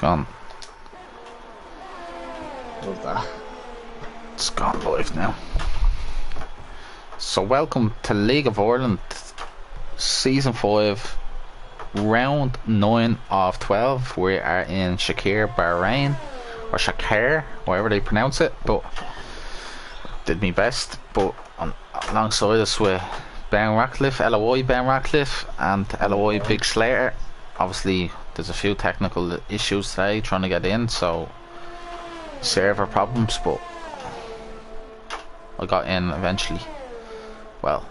gone. Love that. It's gone live now. So welcome to League of Ireland Season 5, Round 9 of 12. We are in Shakir, Bahrain, or Shakir, however they pronounce it, but did me best. But alongside us with Ben Ratcliffe, LOI Ben Ratcliffe, and LOI Big Slater. Obviously there's a few technical issues today trying to get in, so server problems, but I got in eventually. Well,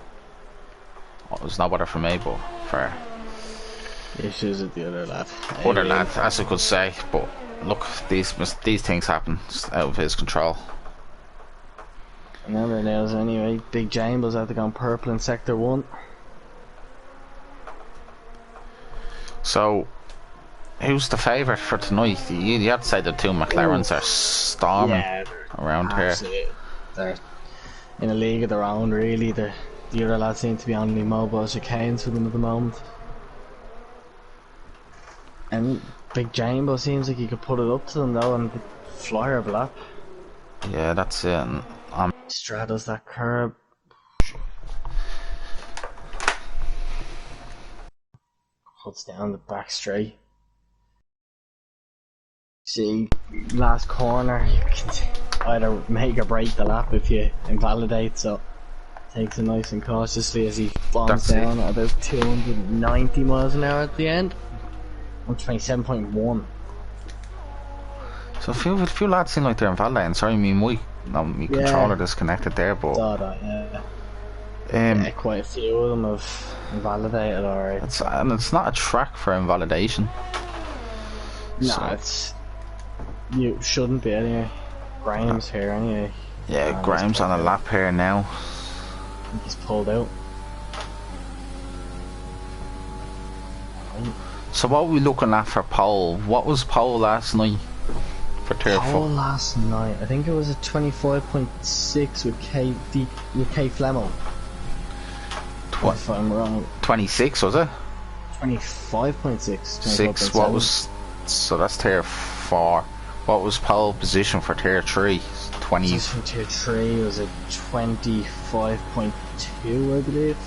it was not better for me, but for issues with the other lad. Other lad, as I could say. But look, these things happen. It's out of his control. Remember now, anyway, Big Jambles had to go purple in Sector 1. So, who's the favourite for tonight? You had to say the two McLarens are storming around here. They're in a league of their own, really. The other lads seem to be on the mobile chicanes for them at the moment. And Big Jambo seems like he could put it up to them though, and fly over lap. Yeah, that's it. Straddles that curb. Cuts down the back straight. See, last corner, you can either make or break the lap if you invalidate, so takes it nice and cautiously as he bombs down at about 290 miles an hour at the end. 127.1. So a few lads seem like they're invalidating. Sorry, my controller disconnected there, but quite a few of them have invalidated, alright. And it's not a track for invalidation. No, so you shouldn't be anyway. Graham's here anyway. Yeah, Graham's on a lap here now. I think he's pulled out. So what are we looking at for pole? What was pole last night for tier 4? Pole last night, I think it was a 25.6 with K Flemo. If I'm wrong. 26 was it? 25.6. 6. What was? So that's tier 4. What was pole position for tier 3? 20. Position for tier 3 was a 25.2, I believe.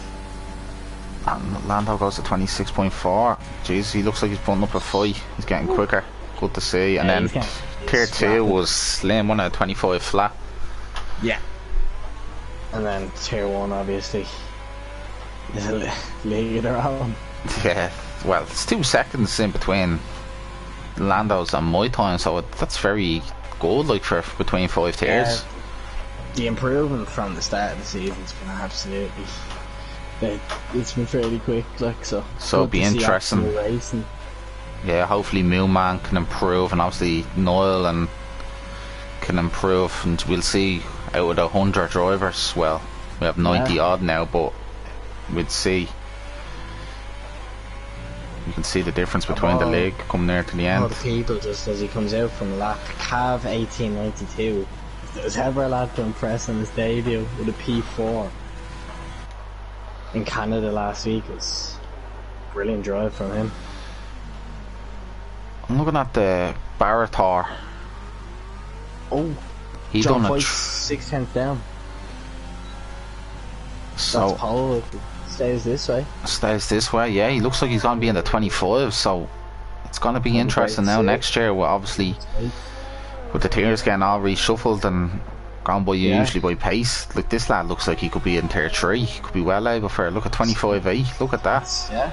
And Lando goes to 26.4. Jeez, he looks like he's putting up a fight. He's getting quicker. Good to see. And then tier 2 was Slim, one at 25 flat. Yeah. And then tier 1 obviously is a league of their own. Yeah, well, it's 2 seconds in between Lando's and my time, so that's very good, like, for between 5 tiers. The improvement from the start of the season's been absolutely. It's been fairly quick, like, so it'll be interesting. Yeah, hopefully Moonman can improve, and obviously Noel and can improve, and we'll see out of the 100 drivers. Well, we have 90 odd now, but we'd see. You can see the difference between the league coming near to the end. All the people, just as he comes out from lap Cav 1892, if there was ever a lad to impress on his debut with a P4 in Canada last week, it was a brilliant drive from him. I'm looking at the Barator. Oh, he John done White's 6/10 down. So that's pole if it stays this way. Stays this way, yeah. He looks like he's going to be in the 25, so it's going to be interesting now next year. Well, obviously, with the tiers getting all reshuffled and gone by usually by pace, like this lad looks like he could be in tier 3. He could be well able for. Look at 25.8. Look at that. Yeah.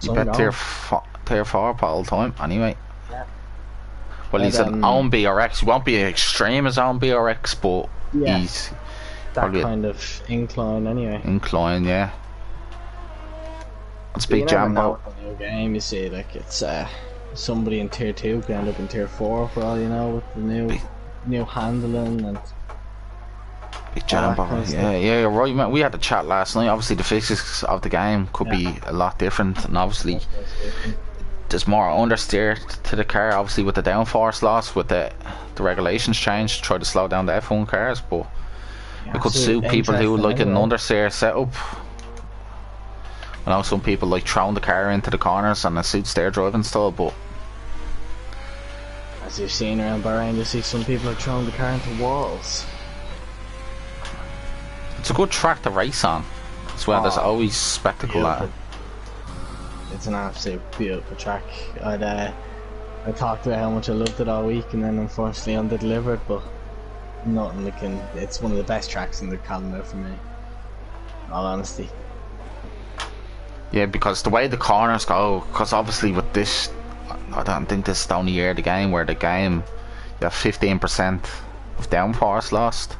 You bet tier 4 pole time anyway. Yeah. Well, he's an own BRX. He won't be as extreme as own BRX, but he's that kind of incline anyway. Incline, yeah. It's Big Jambo. New game, you see, like it's somebody in tier 2 could end up in tier 4 for all you know, with the new handling and Big Jambo. Yeah, you're right, man. We had a chat last night. Obviously, the physics of the game could be a lot different, and obviously there's more understeer to the car. Obviously, with the downforce loss, with the regulations changed to try to slow down the F1 cars, but it could suit people who like an understeer setup. I know some people like throwing the car into the corners, and it suits their driving style, but As you've seen around Bahrain, you see some people are throwing the car into walls. It's a good track to race on as well. There's always spectacle at it. It's an absolute beautiful track. I talked about how much I loved it all week, and then unfortunately under-delivered, but nothing that can. It's one of the best tracks in the calendar for me, in all honesty. Yeah, because the way the corners go, because obviously with this, I don't think this is the only year of the game where you have 15% of downforce lost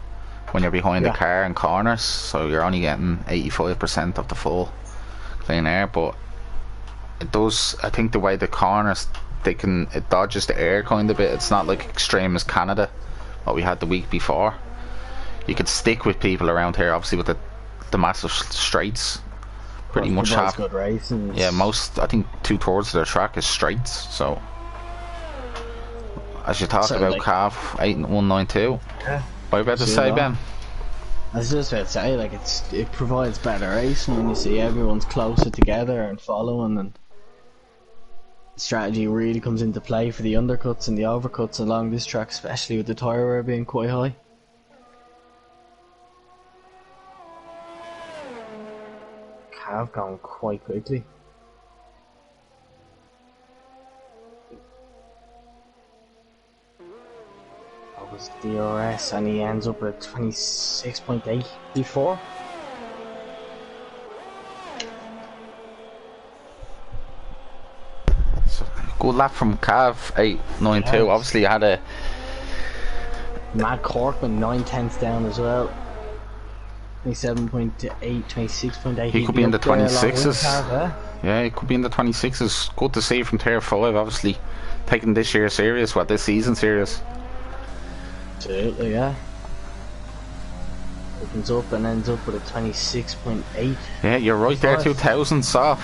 when you're behind the car in corners, so you're only getting 85% of the full clean air. But it does, I think the way the corners, it dodges the air kind of bit. It's not like extreme as Canada, what we had the week before. You could stick with people around here, obviously with the massive straights. Pretty much have good racing. Yeah, I think 2/3 of their track is straights. So as you talk about like, Cav 8192, what about to say, Ben? I was just about to say, like, it provides better racing when you see everyone's closer together and following, and strategy really comes into play for the undercuts and the overcuts along this track, especially with the tyre wear being quite high. Have gone quite quickly. That was DRS, and he ends up at 26.8 before. So, good lap from Cav 892. Obviously, you had a Matt Corkman 9/10 down as well. 27.8, 26.8. He could be in the 26s. Yeah, he could be in the 26s. Good to see from Tier 5, obviously taking this year serious, this season serious. Absolutely, yeah. Opens up and ends up with a 26.8. Yeah, you're right there, 2000s off.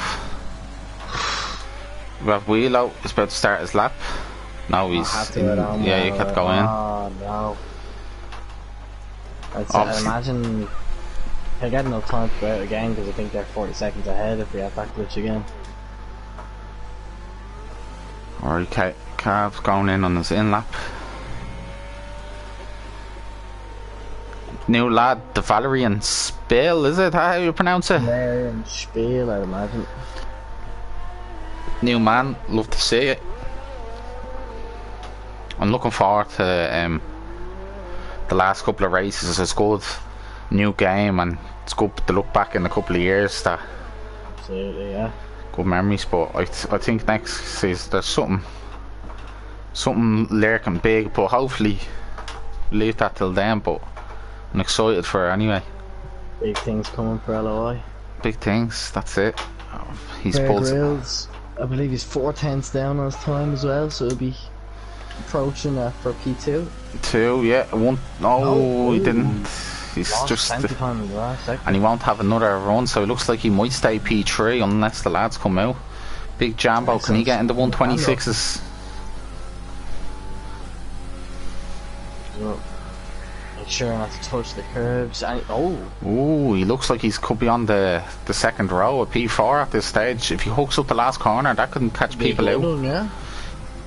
Well, Wheelo is about to start his lap. No, he's yeah, he kept going. Oh no. I'd imagine they're getting no time to go out again, because I think they're 40 seconds ahead if we have that glitch again. Alright, Cav's going in on his in lap. New lad, the Valerian Spiel, is it? How you pronounce it? Valerian Spiel, I'd imagine. New man, love to see it. I'm looking forward to the last couple of races. It's good new game, and it's good to look back in a couple of years. That absolutely, yeah. Good memories, but I think next season there's something lurking big, but hopefully leave that till then. But I'm excited for it anyway. Big things coming for LOI. Big things, that's it. He's pulled. I believe he's 4/10 down on his time as well, so he'll be approaching for P2. Yeah. One. No, he didn't. He's lost just time in the last second. And he won't have another run, so it looks like he might stay P3 unless the lads come out. Big Jambo, can he get in the 126s? Make sure not to touch the curbs. Ooh, he looks like he could be on the second row of P4 at this stage. If he hooks up the last corner, that could catch people out. Yeah.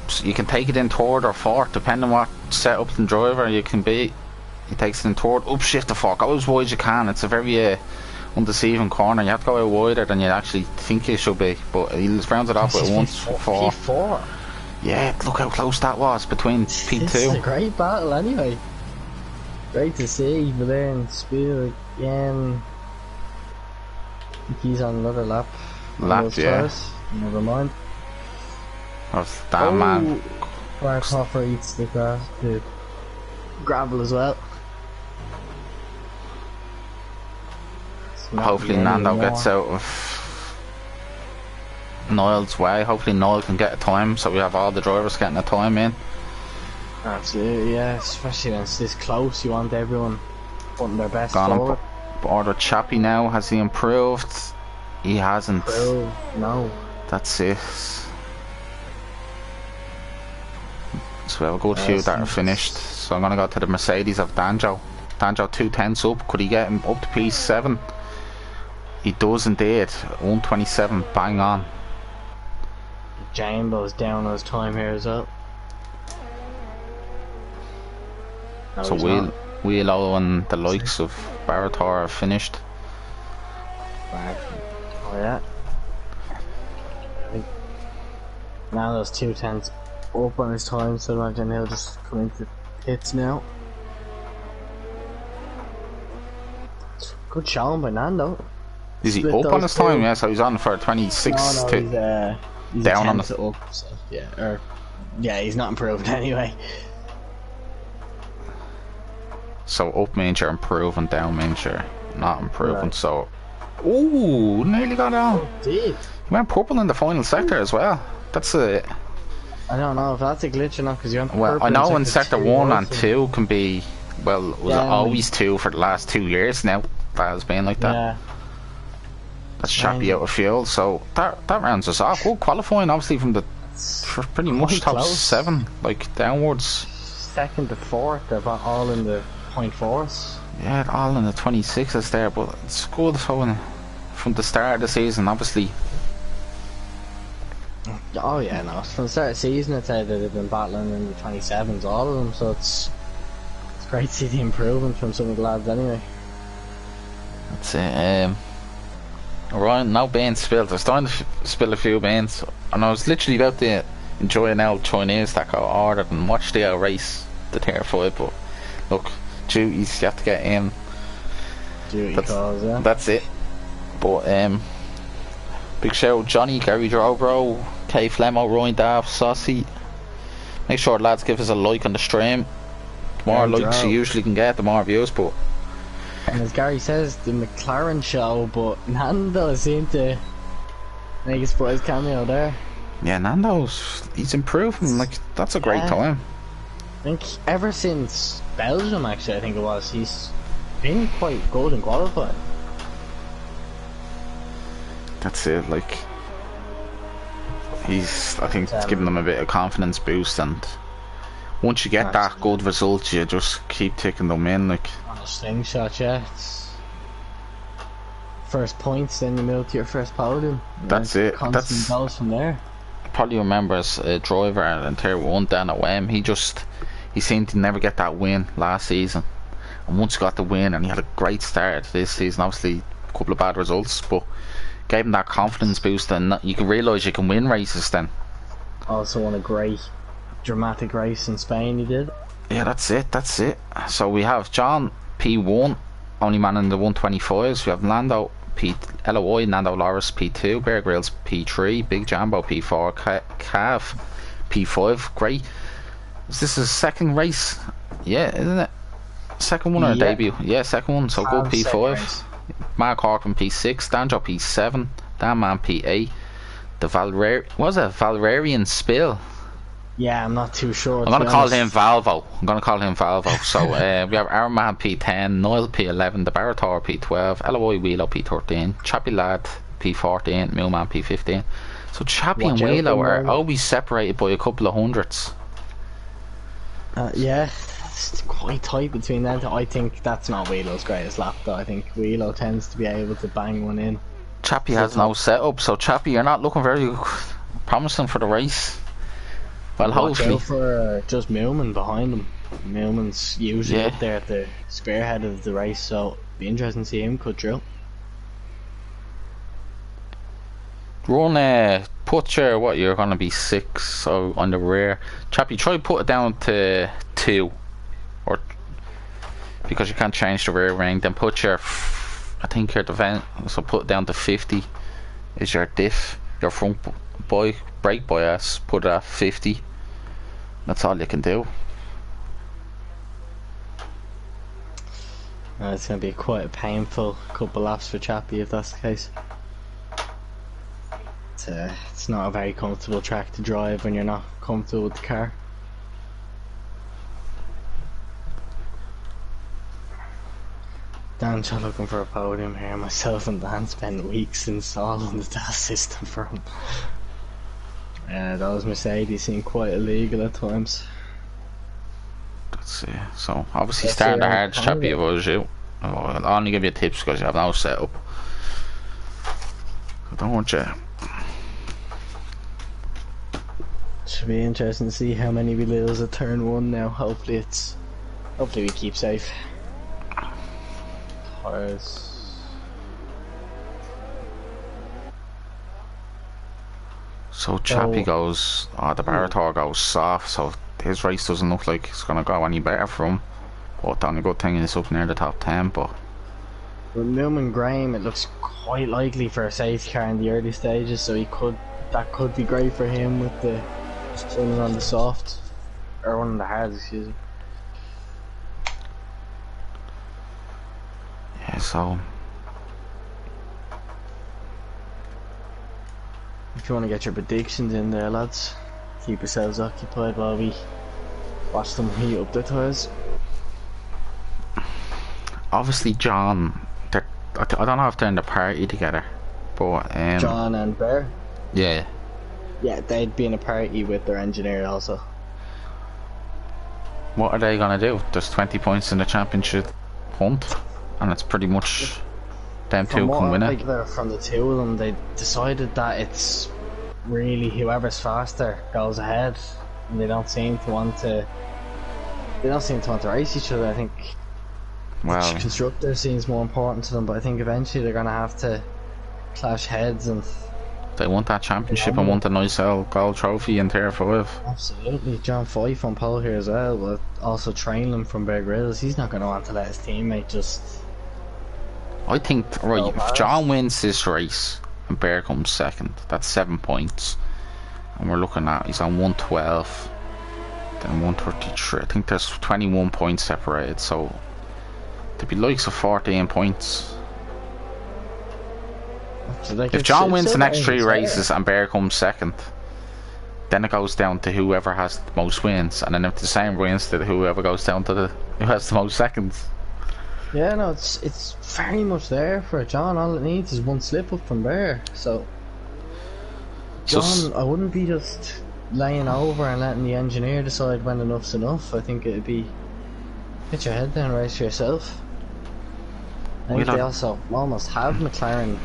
So you can take it in third or fourth, depending on what setup and driver you can be. He takes it in third, upshift the fork, go as wide as you can. It's a very undeceiving corner. You have to go out wider than you actually think you should be. But he rounds it off with 1-4. P4. Yeah, look how close that was between P2. This is a great battle anyway. Great to see, but then Spiel again. I think he's on another lap. Yeah. Tires. Never mind. That's that man. Barkhoffer eats the grass, the gravel as well. Hopefully Nando gets out of Niall's way. Hopefully Niall can get a time, so we have all the drivers getting a time in. Absolutely, yeah. Especially when it's this close, you want everyone putting their best forward. Order Chappie now, has he improved? He hasn't. No. That's it. So we have a good few that are finished. So I'm going to go to the Mercedes of Danjo. Danjo 2/10 up. Could he get him up to P7? He does indeed. 127, bang on. Jambo's down on his time here as well. No, So he's not. Wheelo and the likes of Barator have finished. Right. Oh yeah. I think now those 210s up on his time, so I imagine he'll just come into pits now. Good showing by Nando. Is he Split up on those his time? two. Yeah, so he's on for 26 No, he's a down on 10 the. to up. So yeah, yeah, he's not improved anyway. So up means you're improving, down means you're not improving. Right. So, ooh, nearly got on. Did. He went purple in the final sector as well. That's a. I don't know if that's a glitch or not because you went Well, purple I know in sector sector 2 1 and also. 2 can be. Well, was it Yeah, always 2 for the last 2 years now? That has been like that. Yeah. That's Chappie out of field. So that rounds us off. Well, qualifying obviously from the for pretty much Quite top close. 7, like downwards. Second to fourth, they're all in the .4s. Yeah, all in the 26s there, but it's good going from the start of the season, obviously. Oh yeah, no. From the start of the season, I'd say that they've been battling in the 27s, all of them. So it's great to see the improvement from some of the lads anyway. That's it. Alright, now beans spilled. They're starting to spill a few beans, and I was literally about to enjoy an old Chinese that got ordered and watch the race, the tier 5, but look, duties, you have to get in. Duty calls, yeah. That's it. But big shout out Johnny, Gary Drobro, Kay Flemo, Ryan Daff, Saucy. Make sure lads give us a like on the stream. The more likes you usually can get, the more views. But and as Gary says, the McLaren show, but Nando seemed to make a surprise cameo there. yeah, he's improving. Like, that's a great time. I think ever since Belgium, actually, I think it was, he's been quite good and qualified. That's it. Like, I think it's giving them a bit of confidence boost, and once you get that good result, you just keep taking them in. Like, on a slingshot, yeah. It's first points, then you move to your first podium. That's it. Constant goals from there. Probably remembers a driver in Tier 1, Dan OM. He seemed to never get that win last season, and once he got the win, and he had a great start this season, obviously a couple of bad results, but gave him that confidence boost, and you can realise you can win races then. Also won a great dramatic race in Spain, he did. Yeah, that's it. So we have John P1, only man in the 125s. We have Lando LOI, Nando Loris P2, Bear Grylls P3, Big Jambo P4, Cav P5. Great. Is this his second race? Yeah, isn't it? Second one or debut? Yeah, second one. So good P5. Mark Hawkman P6, Danjo P7, Danman P8. The Valerian Spill. Yeah, I'm not too sure. I'm gonna call him Valvo. So we have Arman P10, Noel P11, the Barator P12, LOI Wheelo P13, Chappie Lad P14, Millman P15. So Chappie and Wheelo are always separated by a couple of hundreds. Yeah, it's quite tight between them. I think that's not Wheelo's greatest lap though. I think Wheelo tends to be able to bang one in. Chappie has no setup, so Chappie, you're not looking very promising for the race. Well, hopefully. Watch out for just Millman behind him. Millman's usually up there at the spearhead of the race, so be interesting to see him cut through. Run, put what you're gonna be 6, so on the rear. Chappie, try put it down to 2, or because you can't change the rear ring. Then put your, I think your event, so put it down to 50. Is your diff, your front brake bias? Put it at 50. That's all you can do. It's going to be quite a painful couple laps for Chappie if that's the case. It's not a very comfortable track to drive when you're not comfortable with the car. Dan's looking for a podium here. Myself and Dan spent weeks installing the DAS system for him. Those Mercedes seem quite illegal at times. That's it. So obviously starting the hard, Chappie, if I was you. I'll only give you tips because you have no setup. Don't want you. Should be interesting to see how many we lose at turn 1 now. Hopefully it's Hopefully we keep safe. Tires. So Chappie goes, the Baratour goes soft, so his race doesn't look like it's going to go any better for him. But the only good thing is up near the top 10, but... With Newman Graham, it looks quite likely for a safety car in the early stages, so that could be great for him with the running on the soft, or one on the hards, excuse me. Yeah, so... If you want to get your predictions in there, lads, keep yourselves occupied while we watch them heat up their tires. Obviously, John, I don't know if they're in the party together, but John and Bear? Yeah. Yeah, they'd be in a party with their engineer also. What are they gonna do? There's 20 points in the championship hunt, and it's pretty much them two can win it. From the two of them, they decided that it's really whoever's faster goes ahead, and they don't seem to want to race each other. I think well, the constructor seems more important to them, but I think eventually they're gonna have to clash heads, and they want that championship and want a nice gold trophy in Tier 5. Absolutely. John Fife on pole here as well, but also training from Bear Grylls. He's not going to want to let his teammate just... I think, right, if John wins this race and Bear comes second, that's 7 points. And we're looking at, he's on 112, then 133. I think there's 21 points separated, so there'd be likes of 14 points. Like if John wins the next 3 races and Bear comes second, then it goes down to whoever has the most wins, and then if the same wins, to whoever goes down to who has the most seconds. Yeah, no, it's very much there for John. All it needs is one slip up from Bear. So John, I wouldn't be just laying over and letting the engineer decide when enough's enough. I think it'd be get your head down, race for yourself. I think they also almost have McLaren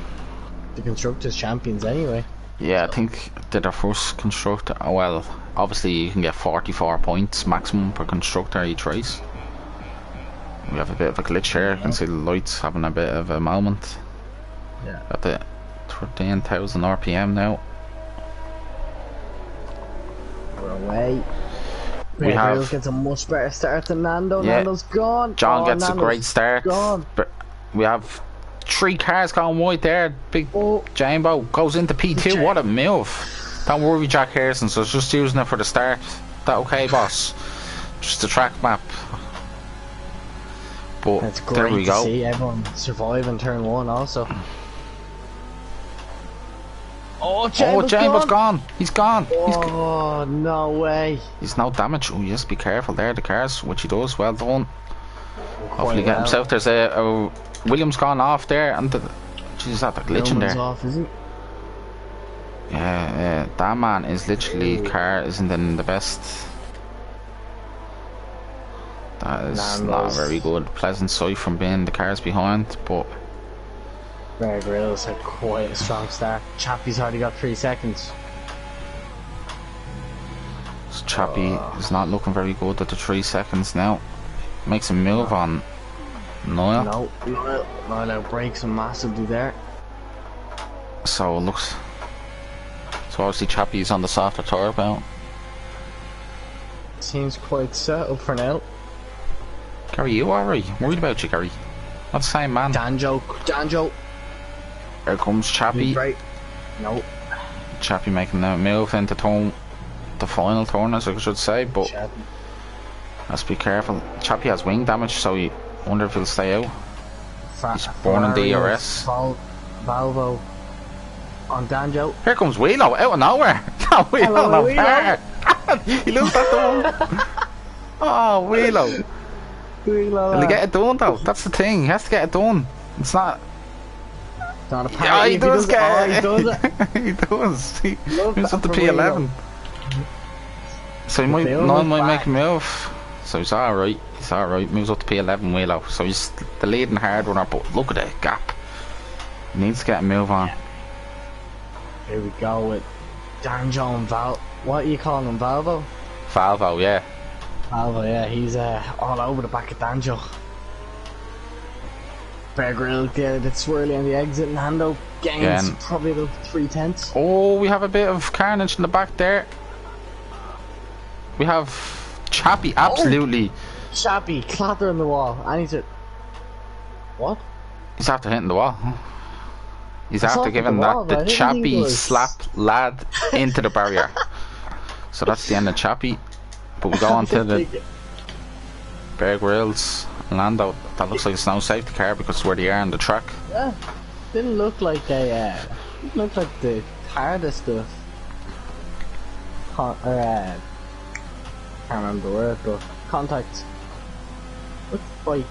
the constructors champions anyway. Yeah, so. I think they're the first constructor. Well, obviously you can get 44 points maximum per constructor each race. We have a bit of a glitch here. You can see the lights having a bit of a moment. Yeah. Got the 13,000 RPM now. We're away. We have gets a much better start than Nando. Yeah. Nando's gone. John gets Nando's a great start. Gone. But we have 3 cars going wide there. Big Jambo goes into P2. What a move. Don't worry, Jack Harrison. So it's just using it for the start. That okay, boss? Just the track map. But it's great there we go. To see everyone survive in turn 1 also. Oh, Jambo's gone. He's gone. Oh, no way. He's no damage. Oh, yes, be careful there. The cars, which he does. Well done. Hopefully get himself. There's a Williams gone off there, and Jesus, that glitch in there. Off, is he? Yeah, that man is literally car isn't in the best. That is not very good. Pleasant sight from being the cars behind, but Bear Grylls had quite a strong start. Chappie's already got 3 seconds. So Chappie is not looking very good at the 3 seconds now. Makes a move on Niall. No, Niall outbreaks him massively there. So it looks. So obviously Chappie's on the softer tire belt. Seems quite set up for now. Gary, you alright? I'm worried about you, Gary. Not the same man. Danjo. Here comes Chappie. Right. No. Chappie making a move into the final turn, as I should say, but let's be careful. Chappie has wing damage, so you wonder if he'll stay out. He's born in DRS. Valvo on Danjo. Here comes Wheelo out of nowhere. Wheelo. He loses that done. Oh, Wheelo. Will he get it done though? That's the thing. He has to get it done. It's not. Not a party. He does get it. He does it. He does. He moves up to P11. So he might make a move. So he's alright. He's alright. Moves up to P11 Wheelo. So he's the leading hard runner. But look at that gap. He needs to get a move on. Here we go with Danjo and Val. What are you calling him, Valvo? Valvo, yeah. Oh yeah, he's all over the back of Danjo. Bear Grylls there, that's swirly on the exit. Nando gains Again. probably about 3/10. Oh, we have a bit of carnage in the back there. We have Chappie absolutely. Chappie clattering the wall. I need to. What? He's after hitting the wall. He's I after thought giving the wall, that but I the didn't think it Chappie was- slap lad into the barrier. So that's the end of Chappie. But we go on to the Bear Grylls and Lando. That looks like it's no safety car because it's where they are on the track. Yeah, didn't look like a. Didn't look like the hardest of. Can't remember the word, but contact. Looked quite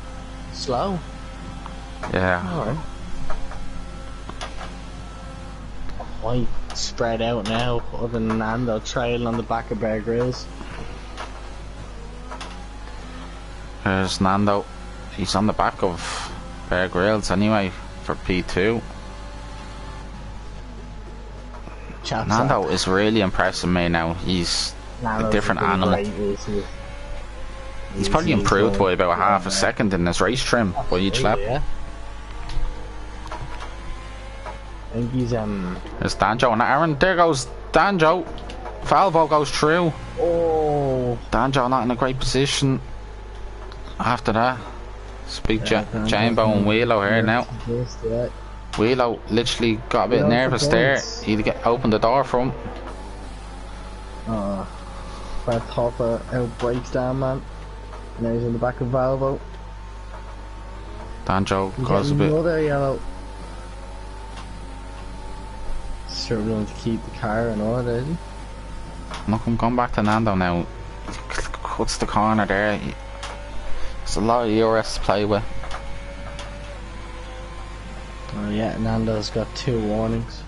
slow. Yeah. Alright. Quite spread out now, other than Nando trailing on the back of Bear Grylls. There's Nando. He's on the back of Bear Grylls anyway for P2. Chaps Nando is really impressing me now. He's a different animal. He's probably improved by about half a second in his race trim by each lap. Yeah. I think he's There's Danjo and Aaron. There goes Danjo. Valvo goes through. Oh, Danjo not in a great position. After that, it's big Jambo and Wheelo here now. Wheelo literally got a bit nervous there. He'd opened the door for him. Brad Hopper out breaks down, man. Now he's in the back of Valvo. Danjo goes a bit. Another yellow. Struggling to keep the car in order, is he? Look, I'm going back to Nando now. Cuts the corner there. There's a lot of ERS to play with. Oh yeah, Nando's got 2 warnings.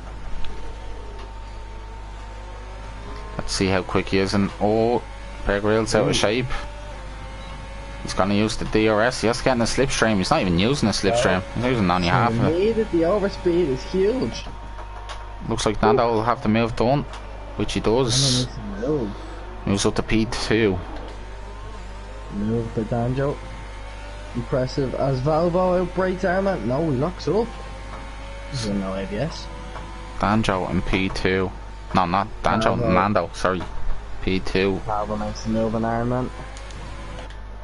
Let's see how quick he is. And oh, Bear Grylls out of shape. He's going to use the DRS. He's getting a slipstream. He's not even using a slipstream. He's using only half of it. The overspeed is huge. Looks like Nando will have the move done, which he does. Moves up to P2. Move by Danjo. Impressive as Valvo outbreaks Armand. No, he locks up. There's no ABS. Danjo and P2. No, not Danjo, Nando, sorry. P2. Valvo makes the move on Armand.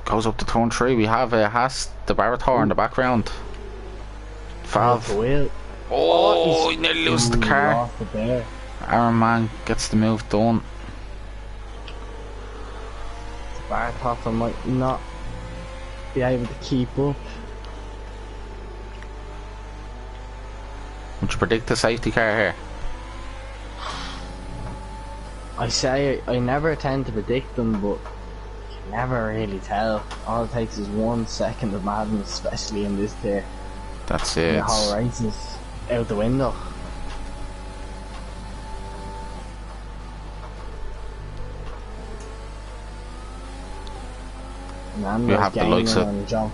Goes up to turn 3. We have Haas, the Barator in the background. Valve. Oh, he nearly lost the car. Iron Man gets the move done. Bartoffer might not be able to keep up. Would you predict the safety car here? I never tend to predict them, but you can never really tell. All it takes is 1 second of madness, especially in this tier. That's it. The whole race is out the window. We have the likes of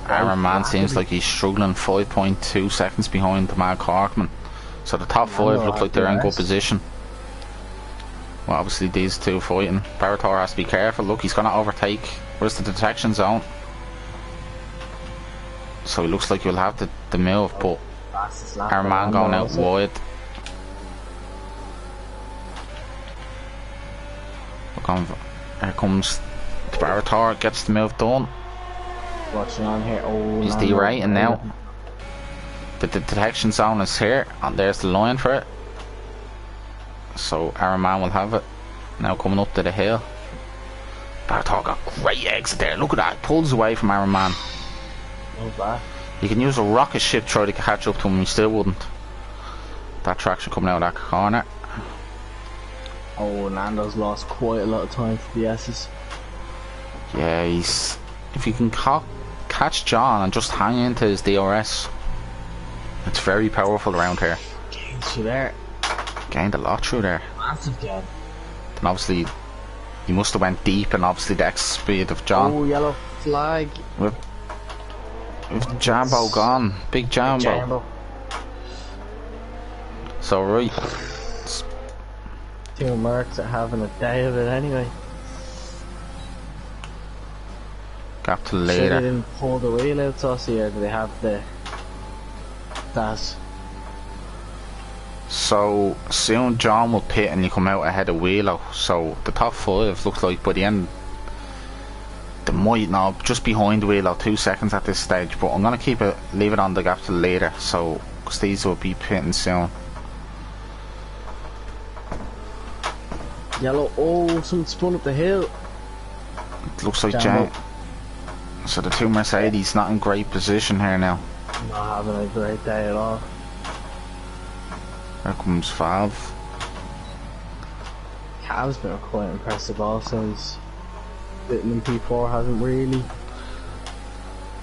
Aaron Man. Seems like he's struggling 5.2 seconds behind Mark Corkman. So the top 5 look like they're in good position. Well, obviously these two fighting. Barator has to be careful. Look, he's going to overtake. Where's the detection zone? So it looks like he'll have the move, but our man going out wide. Look on, here comes the Barator, gets the move done. Watching on here. Oh, he's derating now. The detection zone is here, and there's the line for it. So our man will have it. Now coming up to the hill. Barator got great exit there. Look at that, pulls away from our man. You can use a rocket ship to try to catch up to him, he still wouldn't. That traction coming out of that corner. Oh, Nando's lost quite a lot of time for the S's. Yeah, he's... If you can catch John and just hang into his DRS, it's very powerful around here. Gained through there. Gained a lot through there. Massive gain. And obviously, he must have went deep and obviously the X speed of John. Oh, yellow flag. With Jambo gone. Big Jambo. So right. Two Mercs are having a day of it anyway. Gap to Sure they later. didn't pull the wheel out, Saucy, or do they have that? So soon John will pit and you come out ahead of Wheelo. So the top 5 looks like by the end they might now just behind Wheelo 2 seconds at this stage, but I'm gonna leave it on the gap to later, so because these will be pitting soon. Yellow, oh, something spun up the hill. It looks like John. So the 2 Mercedes not in great position here now. Not having a great day at all. Here comes Valve. Cav's been quite impressive also. He's bitten in P4, hasn't really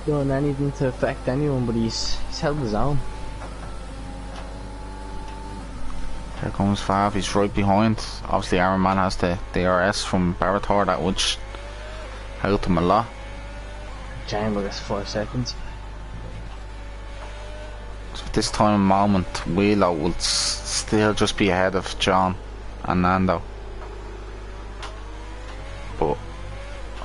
done anything to affect anyone, but he's held his own. Here comes Valve, he's right behind. Obviously Iron Man has the DRS from Barator, that would help him a lot. Chamber gets 5 seconds. So at this time and moment, Wheelo will still just be ahead of John and Nando. But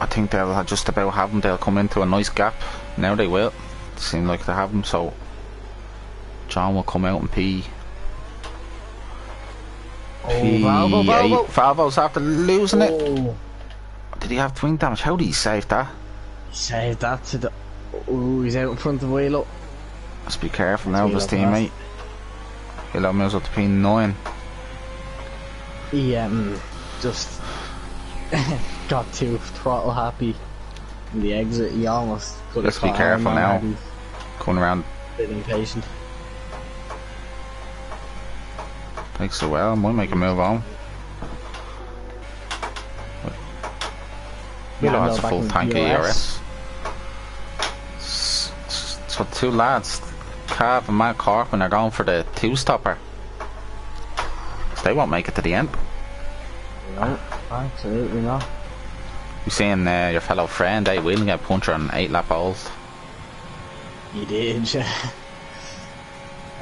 I think they'll just about have him. They'll come into a nice gap. Now they will. Seem like they have him, so John will come out and P8. Valvo. Valvo's after losing it. Oh. Did he have twin damage? How did he save that? Save that to the... Oh, he's out in front of Wheelo. Must be careful now of his teammate. Wheelo moves up to P9. He just got too throttle happy in the exit. He almost could have. Let's be careful now. Coming around. A bit impatient. Takes a while. Might make a move on. Wheelo has a full tank of ERS. So 2 lads, Cav and Matt Corcoran, are going for the 2-stopper. So they won't make it to the end. No, absolutely not. You've seen your fellow friend Dave Whelan get punched on 8-lap holes. He did, yeah.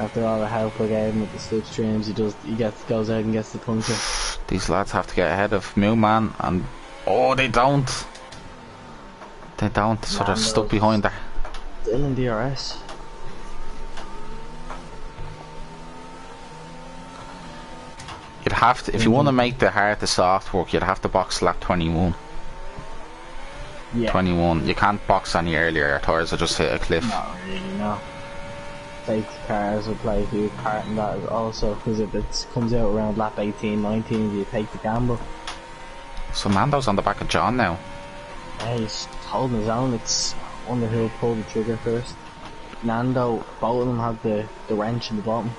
After all the help I gave him with the slipstreams, goes out and gets the puncture. These lads have to get ahead of Millman, and oh, they don't. They don't, so they're stuck behind there. Still in DRS. You'd have to, if you want to make the hard to soft work, you'd have to box lap 21. Yeah. 21. You can't box any earlier, your tires will just hit a cliff. Not really, no. Safety cars will play a huge part in that also, because if it comes out around lap 18, 19, you take the gamble. So Nando's on the back of John now. Yeah, he's holding his own. It's wonder who'll pull the trigger first. Nando, both of them have the wrench in the bottom.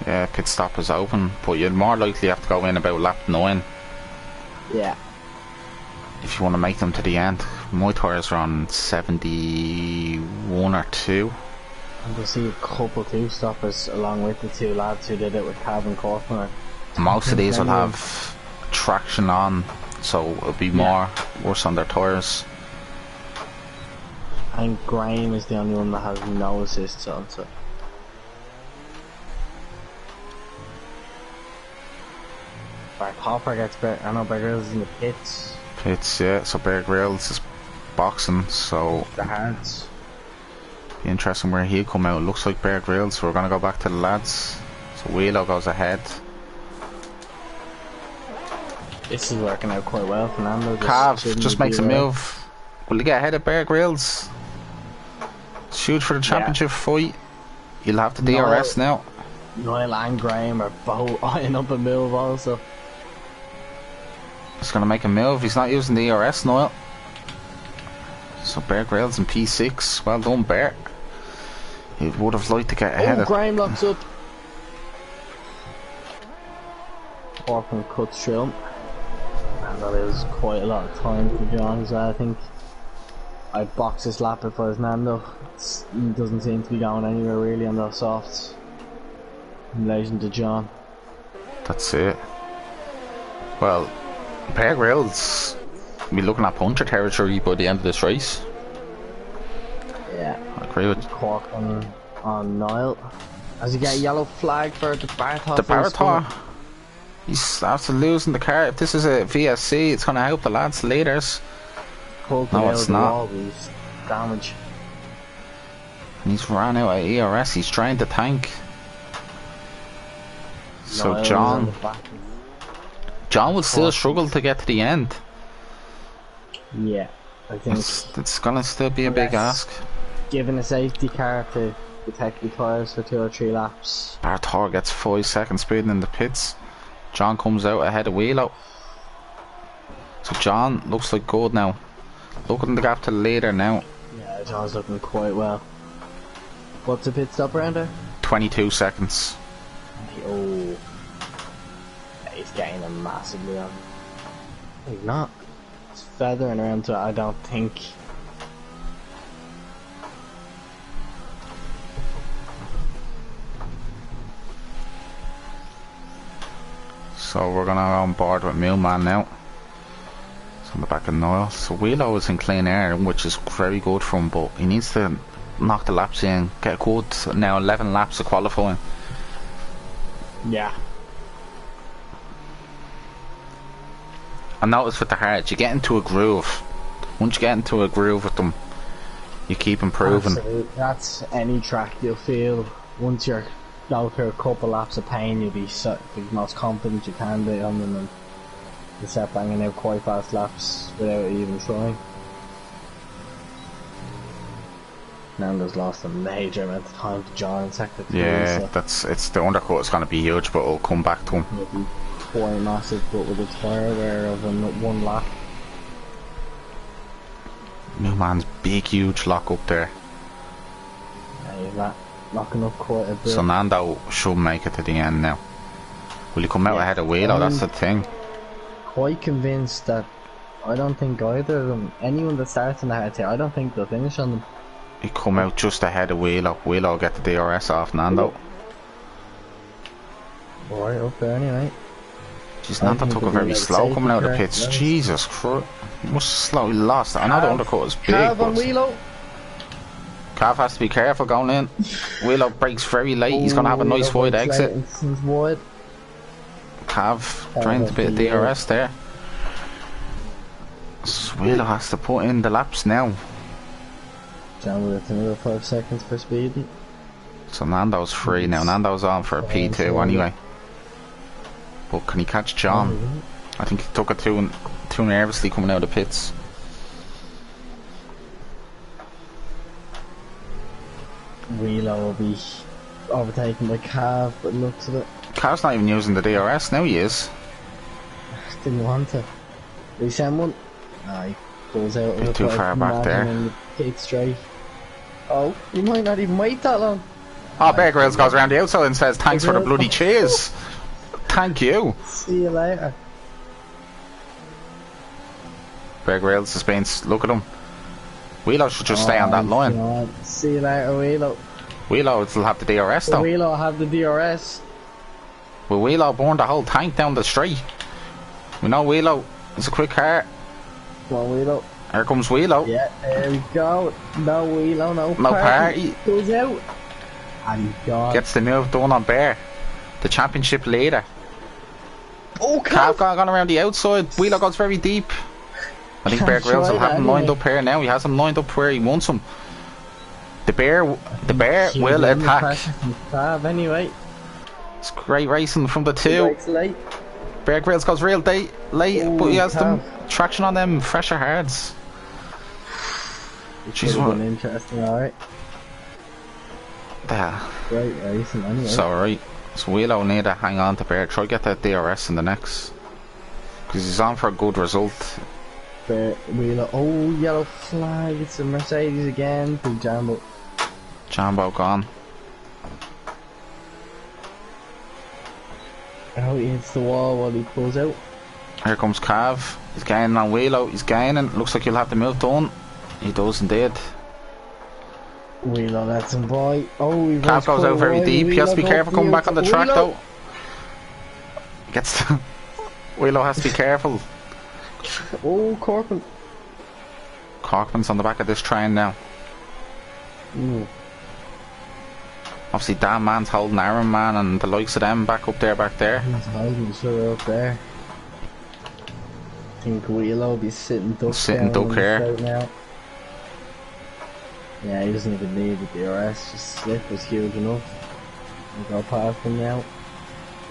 Yeah, pit stop is open, but you'd more likely have to go in about lap 9. Yeah. If you want to make them to the end. My tires are on 71 or 2. And we'll see a couple 2-stoppers along with the 2 lads who did it with Cav and Corcoran. Most of these will have traction on, so it'll be more worse on their tires. I think Graham is the only one that has no assists on, so. Right, Hopper gets better. I know Bear Grylls is in the pits. Pits, yeah, so Bear Grylls is boxing, so. The hands. Be interesting where he'll come out. It looks like Bear Grylls, so we're going to go back to the lads. So Wheelo goes ahead. This is working out quite well. Fernando just makes a move. Will he get ahead of Bear Grylls? Shoot for the championship fight. You'll have the DRS now. Niall and Graham are both eyeing up a move also. He's going to make a move. He's not using the DRS, Niall. So Bear Grylls in P6. Well done, Bear. He would have liked to get ahead of... Graham locks up. Corcoran cuts through him. And that is quite a lot of time for John, so I think I'd box this lap if I was Nando. It doesn't seem to be going anywhere really on those softs in relation to John. That's it. Well, Bear Grylls will be looking at puncher territory by the end of this race. Yeah. I agree with Corcoran on Niall. As you get a yellow flag for the Barator. the Barator. He's after losing the car. If this is a VSC, it's going to help the lads leaders. poked No, it out it's of the not. wall, but it's damage. And he's ran out of ERS. He's trying to tank. So Niles on the John back. will still struggle to get to the end. Yeah, I think It's gonna still be a big Unless- ask. giving a safety car to protect the tyres for 2 or 3 laps. Barthor gets 5 seconds speeding in the pits. John comes out ahead of Wheelo. So John looks like good now. Looking the gap to the leader now. Yeah, John's looking quite well. What's the pit stop around there? 22 seconds. Oh, yeah, he's getting him massively on. He's not. He's feathering around to it, I don't think. So we're gonna go on board with Millman now. It's on the back of Niall. So Wheelo is in clean air, which is very good for him, but he needs to knock the laps in, get a good now 11 laps of qualifying. Yeah. I notice with the hards, you get into a groove. Once you get into a groove with them, you keep improving. Absolutely. That's any track you'll feel. Once you're out for a couple laps of pain, you'll be the most confident you can be on them, and you start banging out quite fast laps without even trying. Nando's lost a major amount of time to John in sector 3. Yeah, so it's the undercut is going to be huge, but it'll come back to him. it'll be quite massive, but with a tyre wear of 1 lap. Millman's big, huge lock up there. Yeah, he's knocking up quite a bit. So Nando should make it to the end now. Will he come out Yeah. ahead of Wheelo? That's the thing. Quite convinced that I don't think either of them, anyone that starts in the hard tier, I don't think they'll finish on them. He come out just ahead of Wheelo. Wheelo will get the DRS off Nando. Right up there anyway. Jeez, I Nando think took it'll it be very like slow coming out of the safety pits. car, Jesus Christ. He must have slowly lost it. I know the undercut is big, Cav on but Wheelo. Cav has to be careful going in. Wheelo brakes very late. He's going to have a nice wide exit. Wide. Cav trying to bit of DRS there. So Wheelo has to put in the laps now. John with another 5 seconds for speeding. So Nando's free now. Nando's on for a P2 anyway. But can he catch John? I think he took it too nervously coming out of the pits. Wheelo will be overtaken by Cav, but looks of it. Cav's not even using the DRS. Now he is. Didn't want to. We send one. Ah, he goes out Bit of too far back there. And pit straight. Oh, he might not even wait that long. Oh, Bear Grylls goes around the outside and says thanks for the bloody cheers. Thank you. See you later. Bear Grylls has been... Look at him. Wheelo should just stay on that line. God. See you later, Wheelo. Wheelo will have the DRS though. Wheelo have the DRS. Well, Wheelo burned the whole tank down the straight. We know Wheelo is a quick car. Come on, Wheelo. Here comes Wheelo. Yeah, there we go. No Wheelo, no party. Goes out. And God. Gets the move done on Bear. The championship leader. Oh, Cav gone around the outside. Wheelo goes very deep. I think Bear Grylls will have him lined up here now. He has him lined up where he wants him. The Bear will attack. Cav anyway. It's great racing from the two. Late. Bear Grylls goes real late, Ooh, but he has Cav. them traction on them fresher hards. Which would have been interesting, alright. Great racing anyway. So alright. So Wheelo need to hang on to Bear. Try to get that DRS in the next. Because he's on for a good result. Bear, Wheelo. Oh, yellow flag. It's a Mercedes again. Big Jambo. Jambo gone. Oh, he hits the wall while he pulls out. Here comes Cav. He's gaining on Wheelo. He's gaining. Looks like he'll have the move done. He does indeed. Wheelo lets him by. Oh, he Cav goes out very deep. He has to be careful coming back on the track though. Gets to Wheelo has to be careful. Oh, Corcoran. Corkman's on the back of this train now. Ooh. Obviously Dan Man's holding Iron Man and the likes of them back there. He's holding sure up there. I think Wheelo will be sitting duck Sitting down duck in the here. straight now. Yeah, he doesn't even need the DRS, just slip was huge enough. We'll go past him now.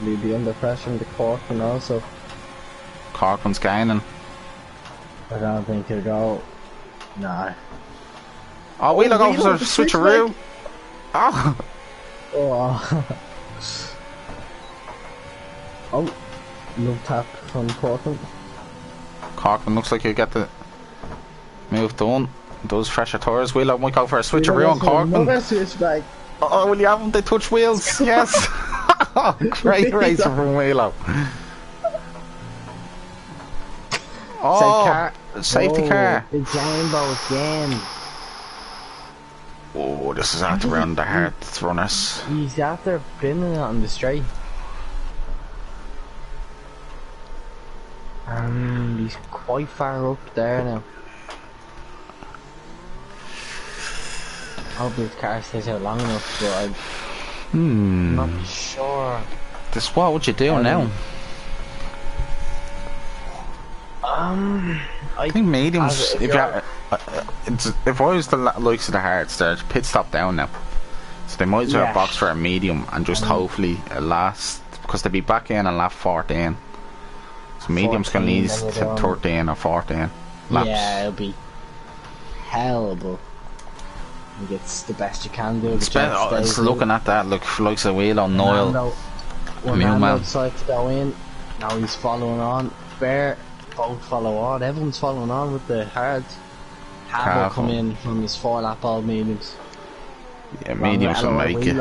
Will he be under pressure from the Corkin also? Corcoran's gaining. I don't think he'll go. No. Oh, Wheeler goes Wheeler, for the switcheroo. Oh. Oh. Oh. Love tap from Corkin. Corcoran looks like he'll get the move done. Does fresher tires. Wheeler might go for a switcheroo on Corcoran. Another switchback. Oh, will you have them? They touch wheels. Yes. Great racer from Wheeler. Oh, safety car. Big Jumbo again. Oh, this is after round the hard runners. He's after binning it on the straight. He's quite far up there now. I hope his car stays out long enough, but I'm not sure. This, what would you do now? I think mediums. If I was the likes of the hards, they're pit stop down now, so they might as well box for a medium and just hopefully last, because they'll be back in and lap 14. So mediums can lead to 13 or 14 laps. Yeah, it'll be hellable. He gets the best you can do. It's looking at that, look, likes a wheel on Noel. Ronaldo decides to go in. Now he's following on. Bear both follow on. Everyone's following on with the hards. Cav will come in from his 4 lap old mediums. Yeah, mediums will make it.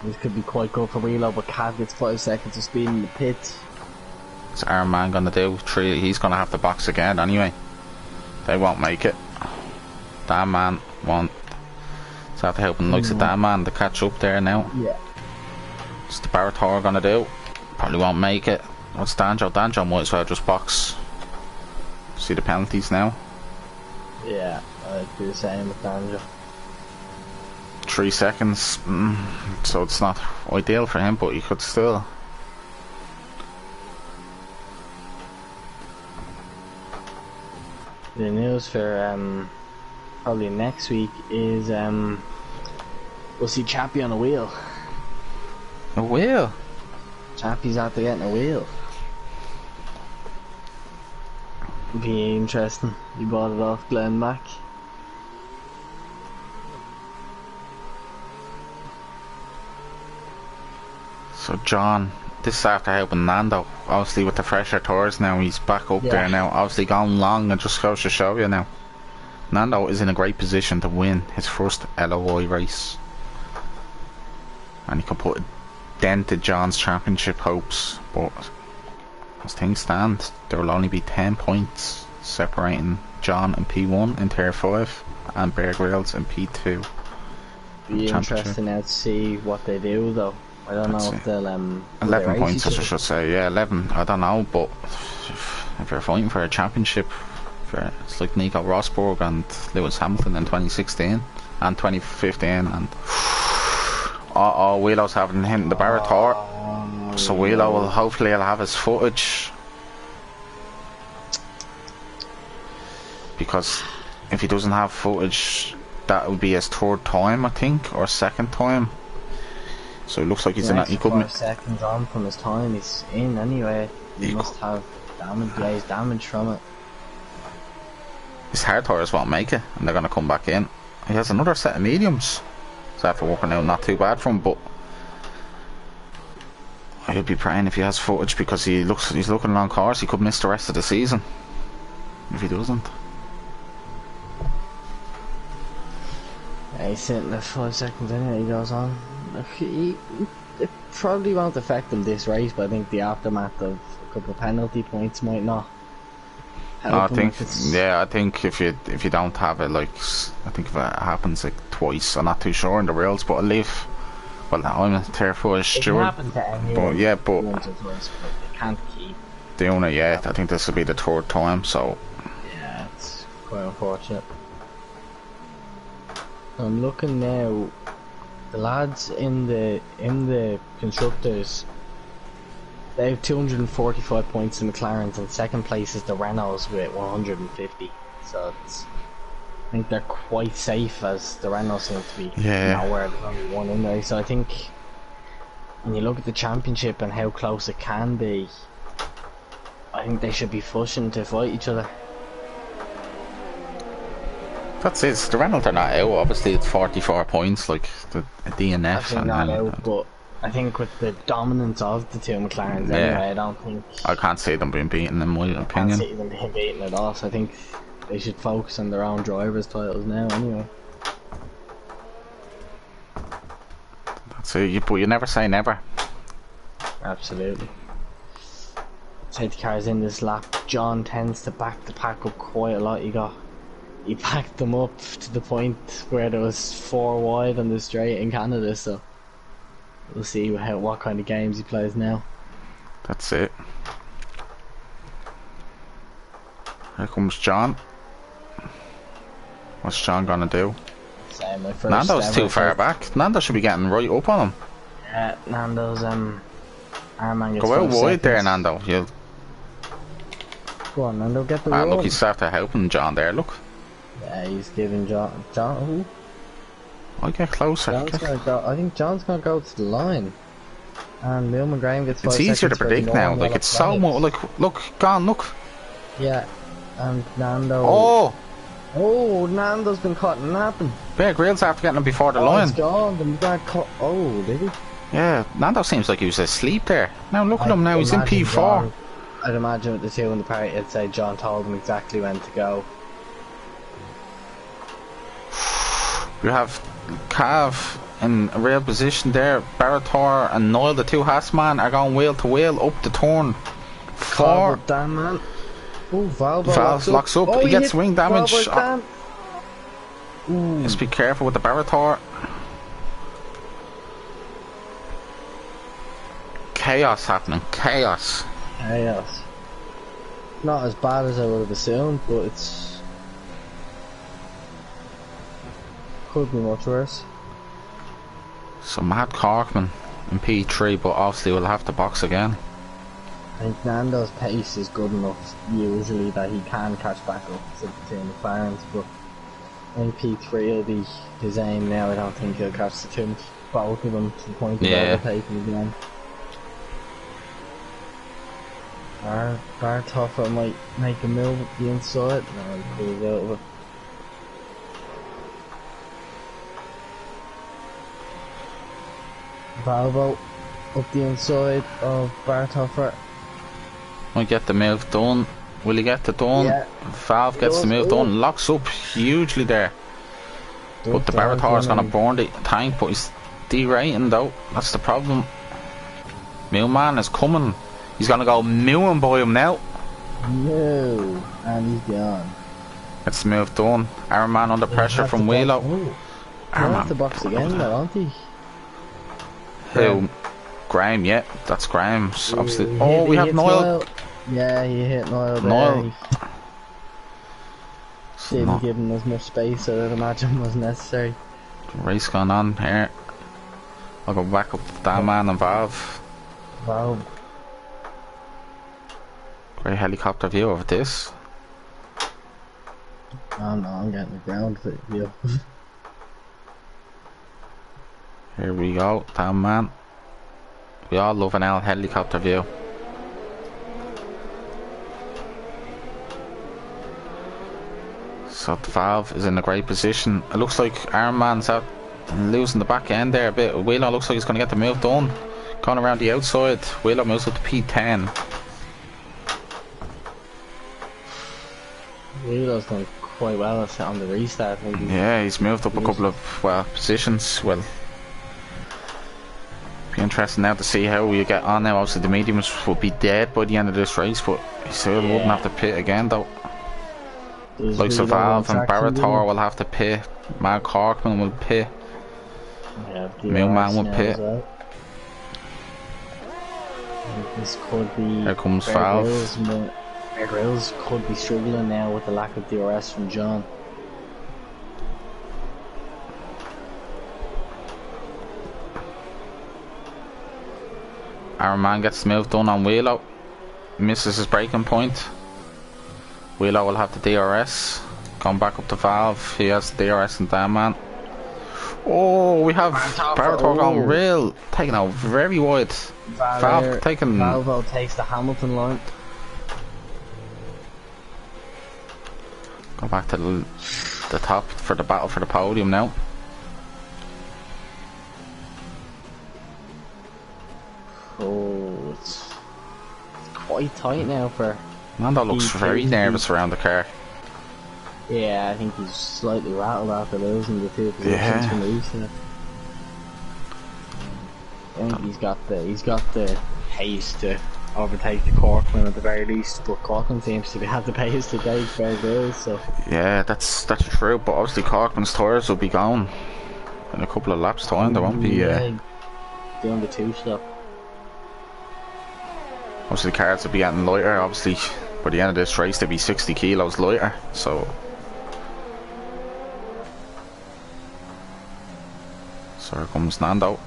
This could be quite good for Wheelo, but Cav gets 5 seconds of speed in the pit. What's Iron Man gonna do? He's gonna have to box again anyway. They won't make it. Damn man won't. So I have to help him likes of Damn man to catch up there now. Yeah. What's the Barator gonna do? Probably won't make it. What's Danjo? Danjo might as well just box. See the penalties now? Yeah, I'd do the same with Danjo. 3 seconds, so it's not ideal for him, but he could still. The news for probably next week is we'll see Chappie on a wheel. A wheel? Chappie's after getting a wheel. Be interesting. He bought it off Glenn Mack. So John, this is after helping Nando. Obviously with the fresher tours now, he's back up there now. Obviously gone long, and just goes to show you now. Nando is in a great position to win his first LOI race. And he could put a dent to John's championship hopes, but as things stand, there will only be 10 points separating John in P1 in Tier 5 and Bear Grylls in P2. Be interesting now to see what they do though. I don't know if they'll 11 points, I should say. Yeah, 11. I don't know, but if you're fighting for a championship, it's like Nico Rosberg and Lewis Hamilton in 2016 and 2015, and Wheelo's having hit the Barator, so Wheelo will hopefully have his footage, because if he doesn't have footage, that would be his 3rd time, I think, or 2nd time. So it looks like he's in that. He could 5 seconds on from his time. He's in anyway. He must have damage. Yeah, he's damaged from it. His hard tires won't make it, and they're going to come back in. He has another set of mediums, so after working out, not too bad for him. But I would be praying if he has footage, because he's looking on course. He could miss the rest of the season if he doesn't. Yeah, he's sitting at 5 seconds anyway. He goes on. It probably won't affect him this race, but I think the aftermath of a couple of penalty points might not. I think if you don't have it, like, I think if it happens like twice, I'm not too sure in the rules, but I leave. Well, I'm a terrified steward. But yeah, but they can't keep doing it yet. I think this will be the 3rd time, so yeah, it's quite unfortunate. I'm looking now. The lads in the constructors They have 245 points in McLaren's, and second place is the Renaults with 150. So I think they're quite safe, as the Renaults seem to be nowhere. There's only one in there. So I think when you look at the championship and how close it can be, I think they should be pushing to fight each other. That's it. The Renault are not out. Obviously, it's 44 points, like the DNF. They're not out, but I think with the dominance of the two McLarens, anyway, I don't think I can't see them being beaten, in my opinion. I can't see them being beaten at all. So I think they should focus on their own drivers' titles now, anyway. That's it. But you never say never. Absolutely. Safety cars in this lap. John tends to back the pack up quite a lot. He backed them up to the point where there was 4 wide on the straight in Canada, so we'll see what kind of games he plays now. That's it. Here comes John. What's John gonna do? Same, my first Nando's too far back. Nando should be getting right up on him. Yeah, Nando's Arman gets Go out 5 wide seconds. there, Nando. You'll... Go on, Nando, get the run. Look, he's after helping John there, look. Yeah, he's giving John who? I'll get closer. John's gonna go, I think John's gonna go to the line. And Milman Graham gets 5 It's seconds easier to for the predict now. normal Like, it's so much. Like, look, gone, look. Yeah, and Nando. Oh, Nando's been caught napping. Bear Grylls after getting him before the line. It's gone. The guy caught. Oh, did he? Yeah, Nando seems like he was asleep there. Now look at him now. He's in P4. I'd imagine with the two in the party, I'd say John told him exactly when to go. You have Cav in a real position there. Barator and Noel, the two Hassman, are going wheel to wheel up the turn. 4. Damn, man. Oh, Valve locks up. He gets wing damage. Just be careful with the Barator. Chaos happening. Chaos. Not as bad as I would have assumed, but it's could be much worse. So Matt Corkman in P3, but obviously we'll have to box again. I think Nando's pace is good enough usually that he can catch back up to the two McLarens, but I think P3 will be his aim now. I don't think he'll catch the two, both of them, to the point of overtaking again. Bartoffer might make a move at the inside. No, he pulls out of it. Valvo up the inside of Bartoffer. Might get the move done. Will he get it done? Yeah. Valve gets the move done. Locks up hugely there. But the Barator's gonna burn the tank, but he's derating though. That's the problem. Millman is coming. He's gonna go mewing by him now. No, and he's gone. Gets the move done. Ironman under pressure from Wheelo. He'll have to box again though, won't he? Who? Graham, yeah, that's Graham's. Obviously. Oh, we have Noel. Yeah, he hit Noel there. Noel. Didn't give him as much space as I'd imagine was necessary. Race going on here. I'll go back up to that man and Valve. Wow. Great helicopter view of this. Oh no, I'm getting the ground view. Here we go, damn man. We all love an helicopter view. So the Valve is in a great position. It looks like Iron Man's out losing the back end there a bit. Wheeler looks like he's going to get the move done. Going around the outside. Wheeler moves up to P10. Wheeler's done quite well on the restart. Yeah, he's moved up a couple of positions. Well, be interesting now to see how we get on now. Obviously the mediums will be dead by the end of this race, but he still wouldn't have to pit again though. Like Valve and Barator will have to pit. Mark Corkman will pit. Yeah, Millman will pit. This could be. Here comes Valve. Bear Grylls could be struggling now with the lack of DRS from John. Our man gets the move done on Wheelo. Misses his breaking point. Wheelo will have the DRS. Going back up to Valve. He has the DRS and Dan Man. Oh, we have Barator going real. Taking out very wide. Valve taking. Valvo takes the Hamilton line. Go back to the top for the battle for the podium now. Oh, it's quite tight now for... Nando looks very nervous around the car. Yeah, I think he's slightly rattled after losing the two positions from the East. I think he's got the pace to overtake the Corkman at the very least, but Corkman seems to have the pace to take Bear Grylls, so... Yeah, that's true, but obviously Corkman's tyres will be gone in a couple of laps time. There won't be... doing the two-stop. Obviously the cars will be getting lighter. Obviously by the end of this race they'll be 60 kilos lighter, so here comes Nando.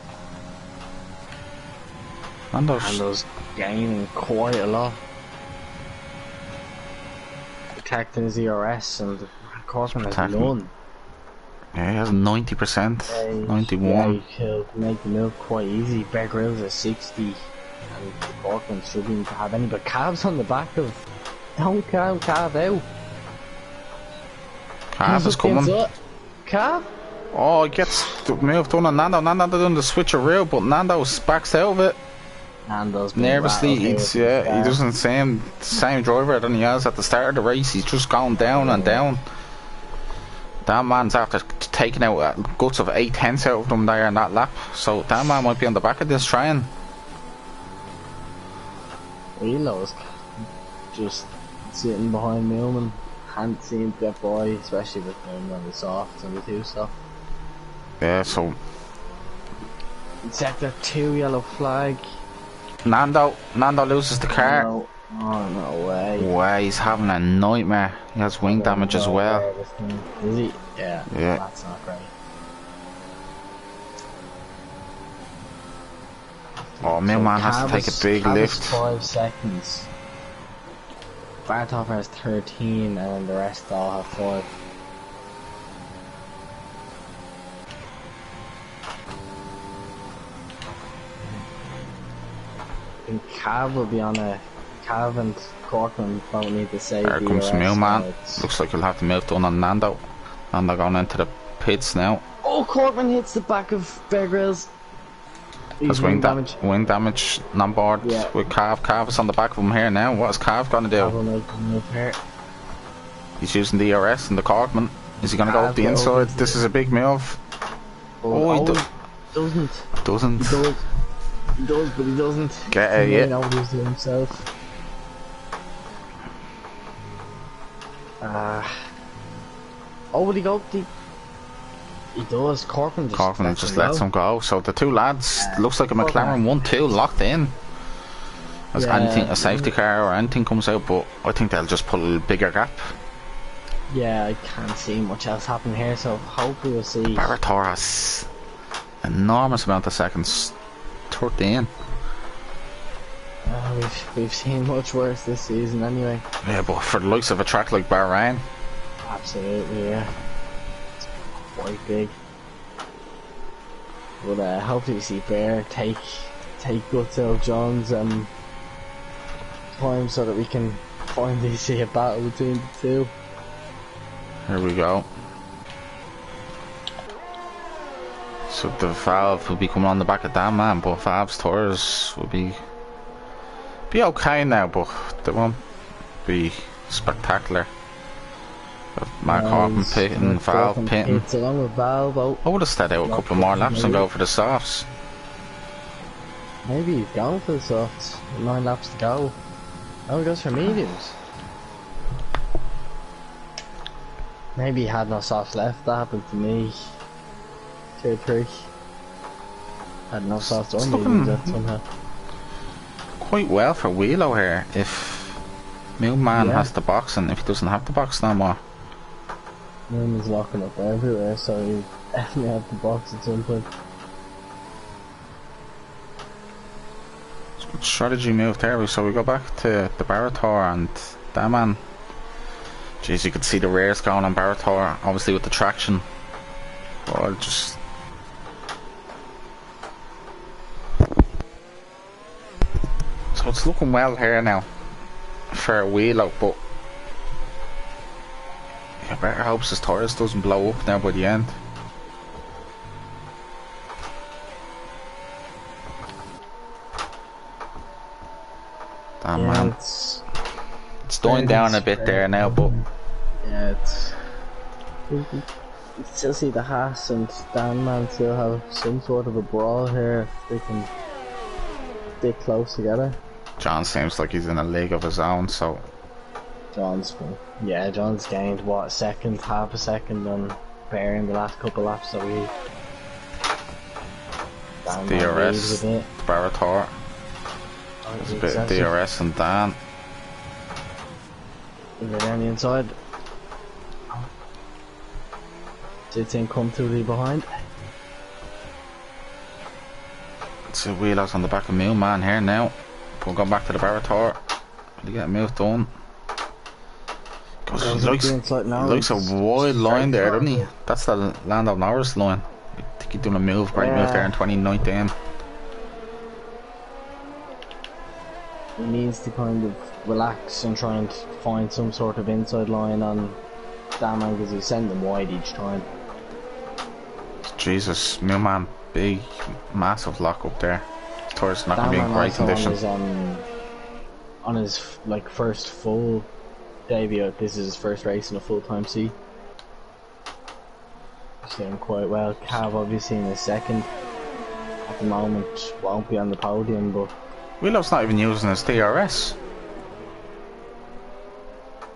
Nando's gaining quite a lot, protecting his ERS, and Corkman has none. Yeah, he has 90%, 91. Yeah, he could make the move quite easy. Bear Grylls is 60, and Corkman struggling to have any but calves on the back of... Don't calve out. Calf is coming. Calf? Oh, he gets the move done on Nando. Nando doing the switcheroo, but Nando backs out of it. Nando's nervously. He doesn't seem the same driver than he has at the start of the race. He's just going down and down. That man's after taking out guts of 8/10 out of them there in that lap. So that man might be on the back of this trying. Wheelo's just sitting behind Millman. Can't seem to get by, especially with him on the softs and the two soft. Yeah, so sector 2 yellow flag. Nando loses the car. Oh no way. He's having a nightmare. He has wing damage as well. Is he? Yeah. That's not great. Oh, Millman has to take a big lift. 5 seconds. Bartov has 13 and the rest all have 5. I think Cav will be on a... Cav and Corkman don't need to save. There comes Millman. Looks like he'll have to move done on Nando. Nando going into the pits now. Oh, Corkman hits the back of Bear Grylls. Has wing damage on board with Cav. Cav is on the back of him here now. What is Cav going to do? He's using the ERS and the Corkman. Is he going to go up the inside? This is a big move. Oh, he doesn't. He does, but he doesn't. Get it, yeah. Nobody's doing himself. Would he go? He does. Corkman just lets him go. So the two lads, looks like a McLaren 1-2 locked in. As anything, a safety car or anything comes out, but I think they'll just put a bigger gap. Yeah, I can't see much else happen here, so hopefully we'll see. Barator has enormous amount of seconds. 13. We've seen much worse this season anyway. Yeah, but for the likes of a track like Bahrain. Absolutely, yeah. It's quite big. But hopefully we see Bear take guts out of John's time so that we can finally see a battle between the two. Here we go. So the Valve will be coming on the back of that man, but Valve's tyres will be okay now, but they won't be spectacular. Mark Harpen pitting, Valve pitting. It's along with Valve. I would have stayed out a couple more laps and go for the softs. Maybe he's going for the softs. 9 laps to go. Oh, he goes for mediums. Maybe he had no softs left. That happened to me. 2 or 3. Had no softs or mediums somehow. Quite well for Wheelo here. If Millman has the box, and if he doesn't have the box no more. Millman's locking up everywhere, so he definitely have the box at some point. strategy move there. So we go back to the Barator and that man. Jeez, you could see the rears going on Barator, obviously with the traction. Oh, just. So it's looking well here now for a wheel out, but yeah, better hopes his tires doesn't blow up now by the end. Damn, Yeah, man. It's dying down a bit there now, but yeah, it's. You can still see the Haas and Dan man still have some sort of a brawl here. They can stick close together. John seems like he's in a league of his own, so. John's gained what, a second, half a second on Bahrain the last couple laps that we. DRS, Barator. There's a bit of DRS and Dan. They're down the inside. Do you think come to the behind? It's a wheelhouse on the back of Man here now. We'll go back to the Barator. Will he get a move done? He looks a wide line there, doesn't he? That's the Lando Norris line. I think he's doing a move, great move there in 2019. He needs to kind of relax and try and find some sort of inside line on Daman because he's sending them wide each time. Jesus, Man, big, massive lock up there. His tires not going to be in great condition. On his like first full debut, this is his first race in a full-time seat. He's doing quite well. Cav obviously in his second. At the moment, won't be on the podium, but Wheelo's not even using his DRS.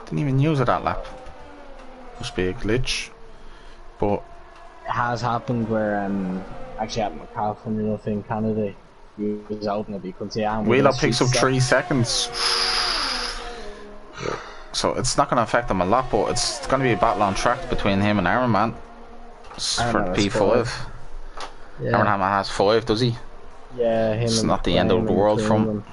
Didn't even use it that lap. Must be a glitch. But it has happened where actually at McCall, funny enough, in Canada, he was open it, you could see Wheelo picks up 3 seconds. So it's not going to affect him a lot, but it's going to be a battle on track between him and Iron Man for P5. Yeah. Iron Man has 5, does he? Yeah, him. It's not the end of the world from him.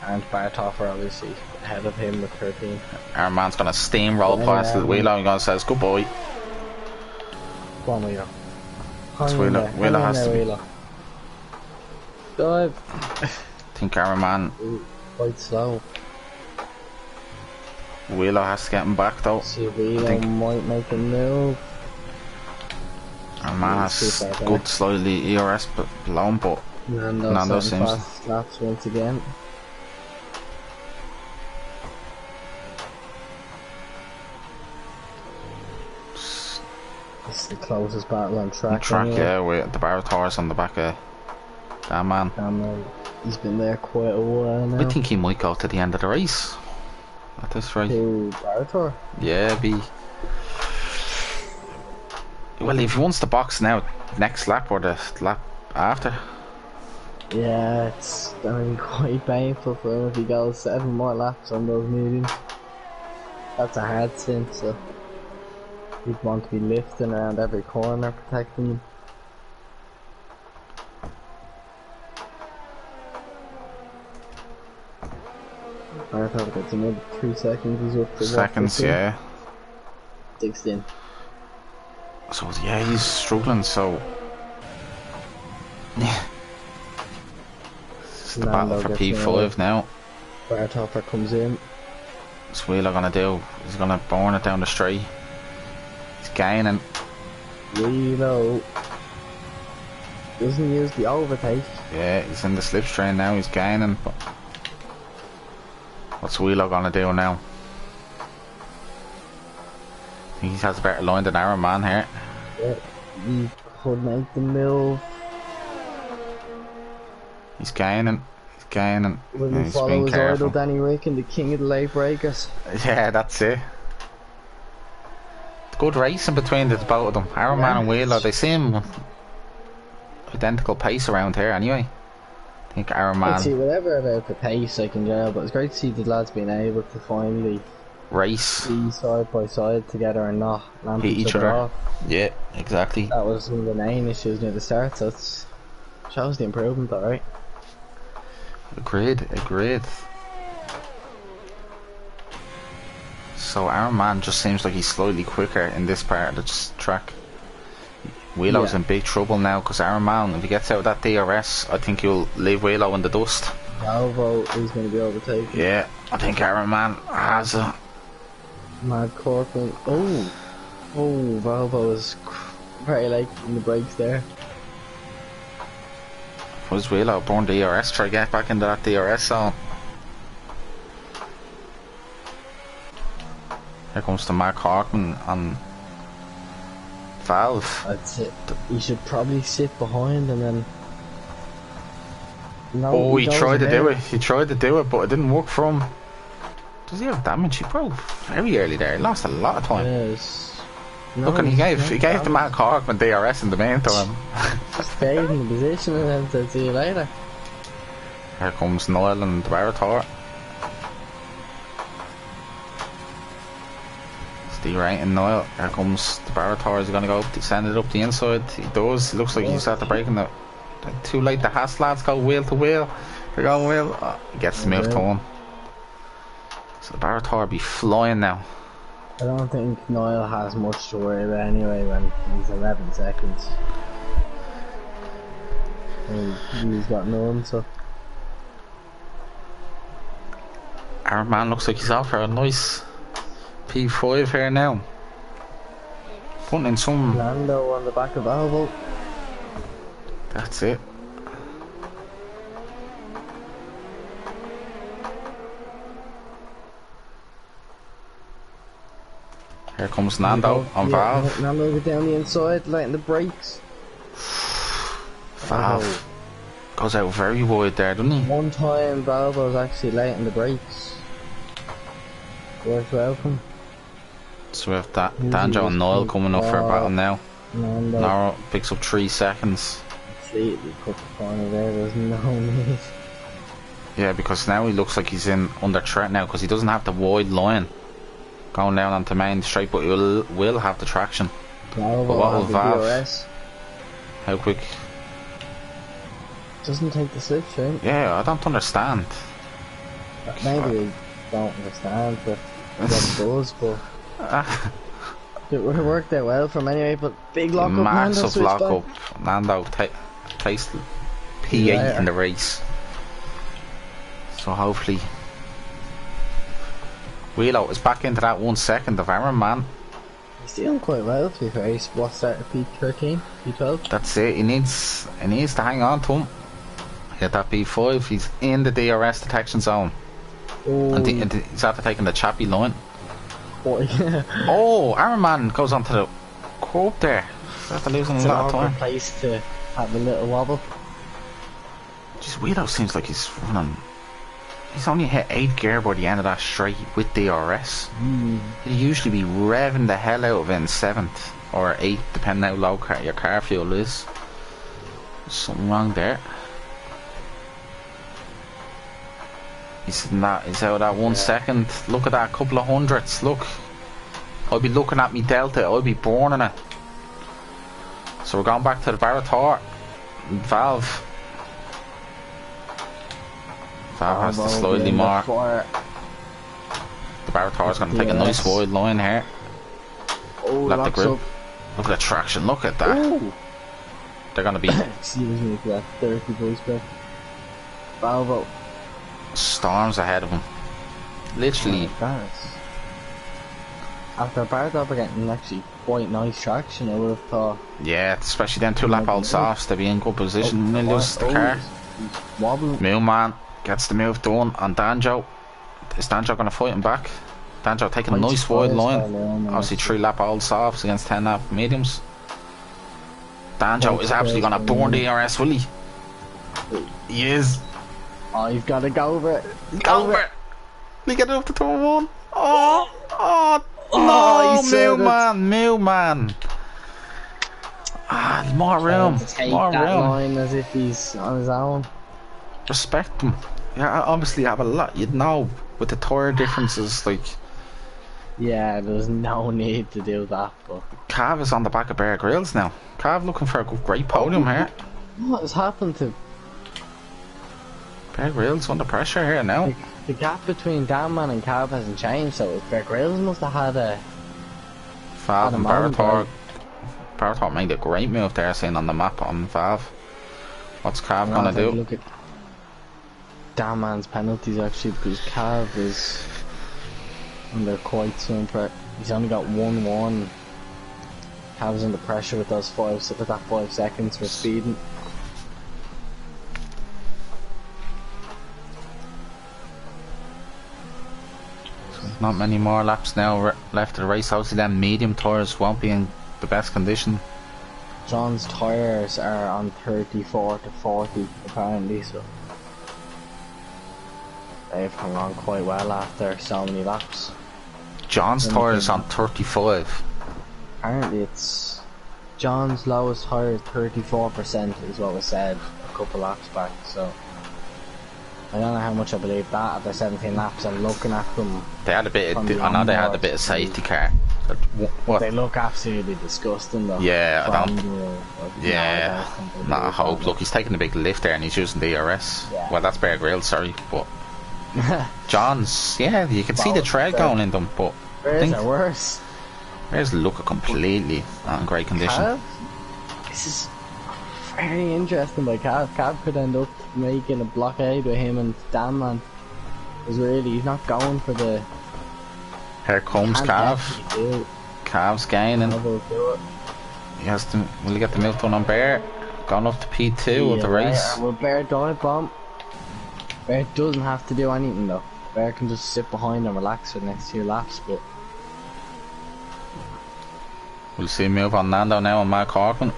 And Bartoffer obviously ahead of him with 13. Iron Man's going to steamroll past the Wheelo and going to say goodbye. Come on, Wheelo. That's Wheelo has to be. Dive. I think Iron Man. Quite slow. Wheelo has to get him back though. See, Wheelo might make a move. Iron Man has good slightly ERS below him, but Nando seems laps once again. This is the closest battle on track. Anyway. Yeah, with the Barator's on the back of that man. He's been there quite a while now. I think he might go to the end of the race at this rate. To Barator? Yeah, well, if he wants the box now, next lap or the lap after. Yeah, it's going to be quite painful for him if he goes 7 more laps on those mediums. That's a hard stint, so he'd want to be lifting around every corner, protecting them. I thought that's another 3 seconds. He's up to seconds, yeah. 16. So yeah, he's struggling. So yeah, it's the battle for P5 now. Bartoffer comes in. What's Wheeler gonna do? He's gonna burn it down the straight. He's gaining. Wheelo doesn't use the overtake. Yeah, he's in the slipstream now. He's gaining. But what's Wheelo gonna do now? I think he has a better line than Iron Man here. Yeah, he could make the move. He's gaining. He's gaining. Will he follow his idol, Danny Rick, and the king of the late breakers? Yeah, that's it. Good racing between the both of them. Iron Man and Wheeler, they seem identical pace around here anyway. I think Iron Man. See, whatever about the pace I can get, but it's great to see the lads being able to finally race be side by side together and not land hit each other off. Yeah, exactly. That was one of the main issues near the start, so it shows the improvement, alright. Agreed. So our man just seems like he's slightly quicker in this part of the track. Wheelo's in big trouble now because our man, if he gets out of that DRS, I think he'll leave Wheelo in the dust. Volvo is going to be overtaken. Yeah, I think our man has a... Mad Corcoran. Oh, Volvo is very late in the brakes there. Was Wheelo born DRS? Try to get back into that DRS zone. Here comes the Mark Harkman on Valve. That's it. He should probably sit behind and then... No, oh, he tried to do it. He tried to do it, but it didn't work for him. Does he have damage? He broke very early there. He lost a lot of time. Yes. No, look, and he gave the Mark Harkman DRS in the meantime. Just stayed in the position and then said, see you later. Here comes Niall and the Barator. Steve right and Niall. Here comes the Barator. Is he going to go send it up the inside? He does. It looks like he's at the break in the... Too late. The Haas lads go wheel to wheel. They're going wheel. Oh, he gets the move to him. So the Barator will be flying now. I don't think Niall has much to worry about anyway when he's 11 seconds. He's got none, so... Our man looks like he's out for a nice P5 here now. Putting in some... Lando on the back of Volvo. That's it. Here comes Nando on Valve. Nando go down the inside, lighting the brakes. Valve goes out very wide there, doesn't he? One time Valve was actually lighting the brakes. Worth welcome. So we have Danjo and Niall coming up for a battle now. Nando picks up 3 seconds. Completely cut the corner there, there's no need. Yeah, because now he looks like he's in under threat now because he doesn't have the wide line going down onto main straight, but he will have the traction. But what will Valve? DRS. How quick? Doesn't take the slipstream. Yeah, I don't understand. Maybe we don't understand, but what it does, but it worked out well for him anyway. But big lock up, massive lock up. Nando takes the P8 in the race. So hopefully Wheelo is back into that 1 second of Aaron, man. He's doing quite well to be fair. He's what, started P13, P12? That's it, he needs to hang on to him. Get that P5, he's in the DRS detection zone. Oh. And he's after taking the chappy line. Oh, yeah. Oh, Aaron man goes onto the curb there. He's after losing a lot of time. Place to have a little wobble. Jeez, Wheelo seems like he's running. He's only hit 8 gear by the end of that straight with DRS. He'd usually be revving the hell out of it in 7th or 8th, depending how low your car fuel is. There's something wrong there. He's out of that 1 second. Look at that, couple of hundredths. Look, I'll be looking at me delta. I'll be burning it. So we're going back to the Barator. Valve has to slightly mark. The Barator's going to take a nice wide line here. Oh, let the grip. Look at the traction. Look at that. Ooh. They're going to be. Excuse me for that dirty voice back. Volvo. Storms ahead of him. Literally. After Barator getting actually quite nice traction, I would have thought. Yeah, especially them 2 lap old softs. They'll be in good position. They lose the car. Wobbling. Millman gets the move done on Danjo. Is Danjo going to fight him back? Danjo taking a nice wide line. Obviously 3 lap old softs against 10 lap mediums. Danjo is absolutely going to burn the ERS, will he? He is. Oh, you've got to go over it. Go over it. Will he get it up to turn 1? Oh, Millman. Ah, more room. More room. Line as if he's on his own. Respect him. Yeah, obviously have a lot. You'd know with the tyre differences, like. Yeah, there's no need to do that. But Cav is on the back of Bear Grylls now. Cav looking for a great podium here. What has happened to Bear Grylls under pressure here now. The gap between Damman and Cav hasn't changed, so Bear Grylls must have had a... Vav and Barator. Barator made a great move there, saying on the map on Vav. What's Cav gonna do? Look at Damman's penalties actually, because Cav is under quite some pressure. He's only got 1-1. Cav's under pressure with those 5 seconds for speeding. Not many more laps now left of the race. Obviously them medium tyres won't be in the best condition. John's tyres are on 34 to 40 apparently, so they've hung on quite well after so many laps. John's tyres on 35. Apparently it's John's lowest tyre is 34% is what was said a couple laps back, so I don't know how much I believe that after 17 laps and looking at them. They had a bit of, I know they had a bit of safety car. What? They look absolutely disgusting though. Yeah, I don't. Yeah, not a hope. Look, he's taking a big lift there and he's using the DRS. Yeah. Well, that's Bear Grylls, sorry, but John's, yeah, you can see the tread going in them, but Bears are worse. Bears look completely not in great condition. Cav? This is very interesting by Cav. Cav could end up making a blockade with him and Damman. Because really, he's not going for the... Here comes Cav. Cav's gaining. He has to. Will he get the milk done on Bear? Gone up to P2 of the race. Will Bear dive bomb? Bear doesn't have to do anything though. Bear can just sit behind and relax for the next 2 laps. But we'll see a move on Nando now on Mark Harkin.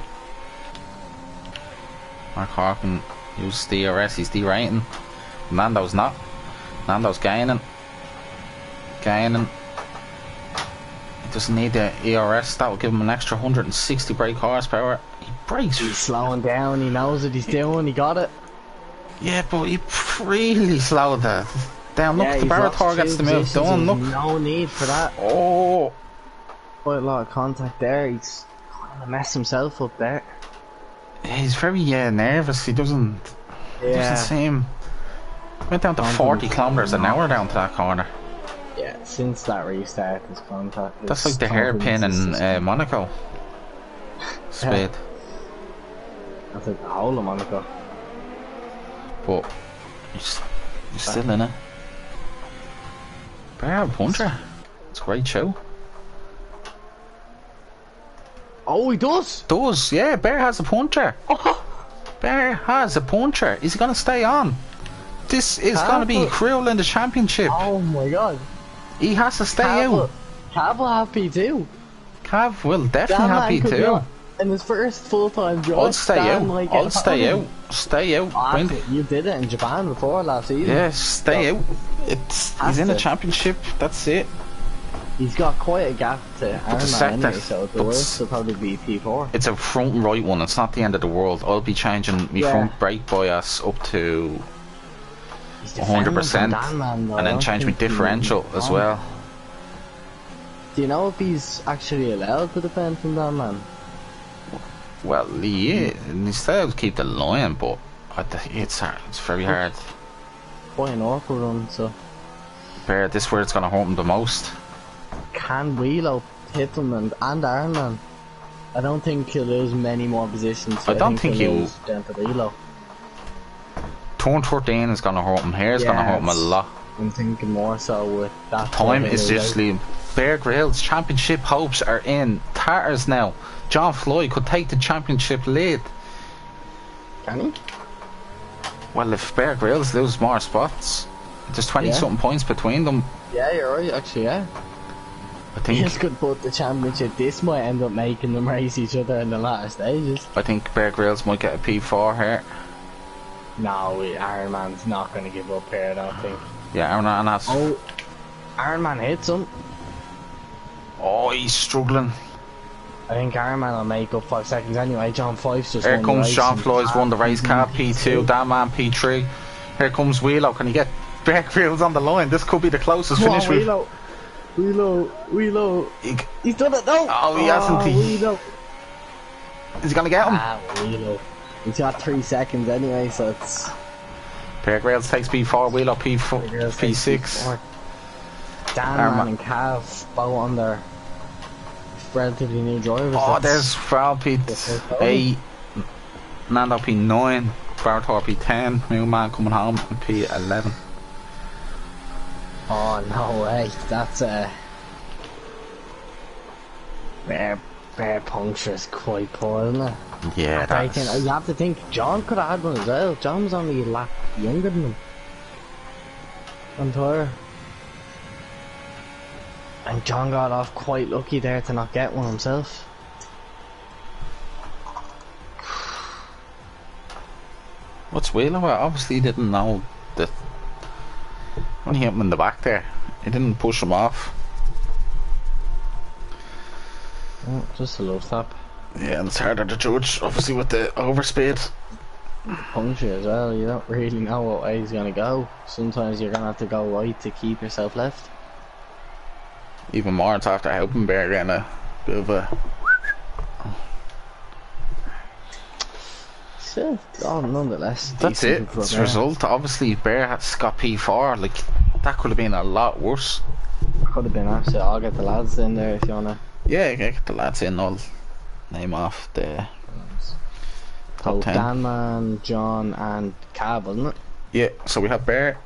Mark Harkin uses DRS. He's derating. Nando's not. Nando's gaining. Gaining. Doesn't need the ERS, that will give him an extra 160 brake horsepower. He brakes. He's slowing down, he knows what he's doing, he got it. Yeah, but he really slowed that down. Look, the Barator gets the move done. Look. No need for that. Oh. Quite a lot of contact there, he's kind of messed himself up there. Yeah, he's very nervous, he doesn't seem... Went down to 40 kilometers an hour down to that corner. Yeah, since that restart, his contact. That's like the hairpin in Monaco. Speed. That's like the whole of Monaco. But he's still in it. Bear puncher. It's a great show. Oh, he does? Does, yeah. Bear has a puncher. Bear has a puncher. Is he going to stay on? This is going to be cruel in the championship. Oh my god. He has to stay out. Cav will have P2. Cav will definitely have P2. In his first full-time job. I'll stay out. I'll stay out. Stay out. You did it in Japan before last season. Yeah, stay out. He's in the championship. That's it. He's got quite a gap to Ironman anyway, so the worst will probably be P4. It's a front and right one. It's not the end of the world. I'll be changing my front brake bias up to 100% and then change my differential as well. Do you know if he's actually allowed to defend from that man? Well, yeah, and he's allowed to keep the line, but it's hard. It's very hard. Quite an awkward one, so. Bear, this is where it's going to hurt him the most. Can Wheelo hit him and Ironman? I don't think he'll lose many more positions. So I don't think he'll lose down to Wheelo. Turn 13 is going to hurt him. Here's going to hurt him a lot. I'm thinking more so with that. Time is just leaving. Bear Grylls' championship hopes are in tatters now. John Floyd could take the championship lead. Can he? Well, if Bear Grylls loses more spots, there's 20 something points between them. Yeah, you're right, actually, yeah. I think he's could put the championship. This might end up making them race each other in the latter stages. I think Bear Grylls might get a P4 here. No, Iron Man's not going to give up here, I don't think. Yeah, Iron Man has. Oh, Iron Man hits him. Oh, he's struggling. I think Iron Man will make up 5 seconds anyway. John Fife's just here comes John Floyd's won the race car, P2, that man P3. Here comes Wheelo. Can he get Bear Grylls on the line? This could be the closest finish we've. Wheelo. He's done it, no! Oh, he hasn't. Wheelo. Is he going to get him? Wheelo. He's got 3 seconds anyway, so it's... Bear Grylls takes P4, Wheeler P6. Danman and Cav both on their relatively new drivers. Oh, there's Val P8, Nando P9, Bartor P10, Moonman coming home in P11. Oh, no way. That's a... Bear puncture is quite poor, isn't it? Yeah, that's... You have to think, John could have had one as well. John was only a lap younger than him. On tour. And John got off quite lucky there to not get one himself. What's Wheeler? Well, obviously he didn't know that... When he hit him in the back there, he didn't push him off. Oh, just a low tap. Yeah, and it's harder to judge, obviously, with the overspeed. Puncture as well, you don't really know what way he's gonna go. Sometimes you're gonna have to go right to keep yourself left. Even more, it's after helping Bear getting a bit of a... Still, oh, nonetheless. That's it, it's the result. Obviously, Bear has got P4, like, that could have been a lot worse. Could have been absolute. I'll get the lads in there if you wanna. Yeah, get the lads in, I'll name off the top 10. Danman, John and Cab, wasn't it? Yeah, so we have Bear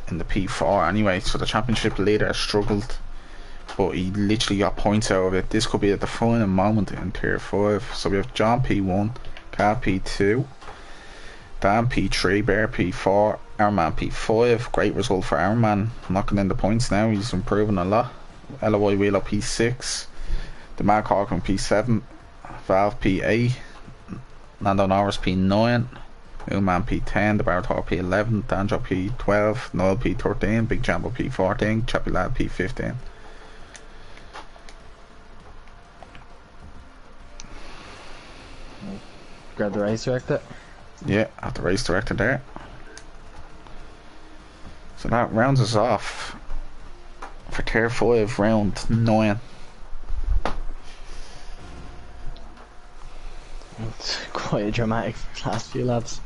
in the P4 anyway, so the championship leader struggled, but he literally got points out of it. This could be at the final moment in tier 5. So we have John P1, Cab P2, Dan P3, Bear P4, Ironman P5. Great result for Ironman, knocking in the points now. He's improving a lot. LOI Wheeler P6, the Mark Hawken P7, Valve P8, Nando Norris P9, Moonman P10, the Bartor P11, Danjo P12, Noel P13, Big Jambo P14, Chappy Lad P15. Grab the race director. Yeah, I have the race director there. So that rounds us off for tier 5, round 9. It's quite a dramatic last few laps.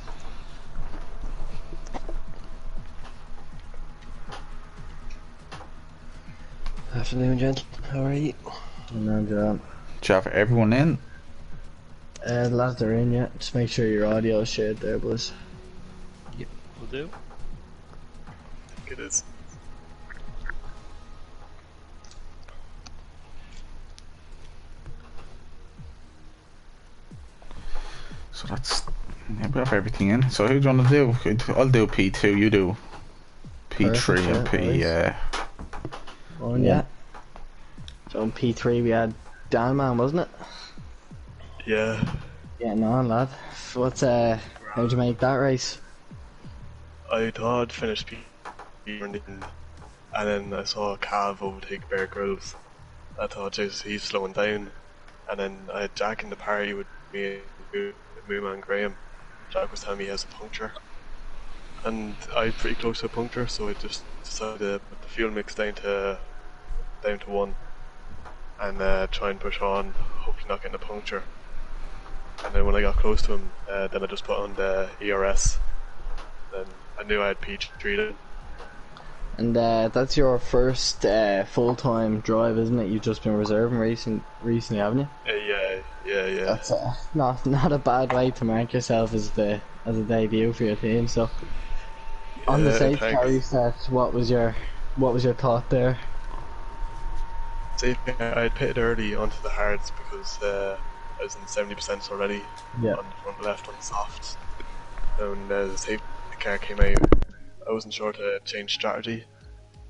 Afternoon, gent. How are you? And Do you have everyone in? the lads are in yet. Just make sure your audio is shared there, boys. Yep, will do. I think it is. So that's... Yeah, we have everything in. So who do you want to do? I'll do P2, you do P3. Perfect, and P... On yeah. So in P3 we had Danman, wasn't it? Yeah. Getting on, lad. What's how'd you make that race? I thought I'd finish P and then I saw Cav overtake Bear Grylls. I thought, Jesus, he's slowing down. And then I had Jack in the party with me and Mooma and Graham. Jack was telling me he has a puncture. And I had pretty close to a puncture, so I just decided to put the fuel mix down to 1 and try and push on, hopefully not getting a puncture. And then when I got close to him, then I just put on the ERS. Then I knew I had P3 then. And that's your first full-time drive, isn't it? You've just been reserving recently, haven't you? Yeah. That's not a bad way to mark yourself as a debut for your team. So on the safe car restart, what was your thought there? Safe car, I had pitted early onto the hards because I was in 70% already. Yeah. On the front left on the softs. And the safety car came out. I wasn't sure to change strategy,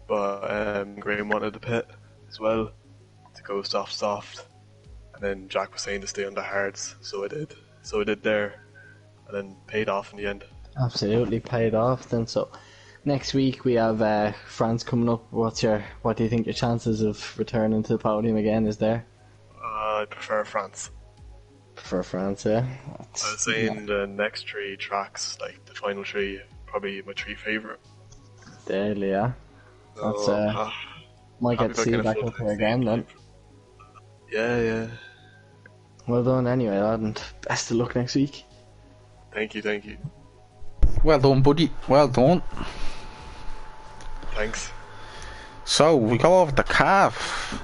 but Graham wanted to pit as well to go soft, and then Jack was saying to stay on the hards, so I did. So I did there, and then paid off in the end. Absolutely paid off then. So next week we have France coming up. What do you think your chances of returning to the podium again is there? I prefer France. For France, yeah. I was saying the next 3 tracks, like the final 3, probably my 3 favourite. Deadly, yeah. That's So, might get to see you back up here again then. Yeah. Well done anyway, lad, and best of luck next week. Thank you. Well done, buddy. Well done. Thanks. So, we go over the calf.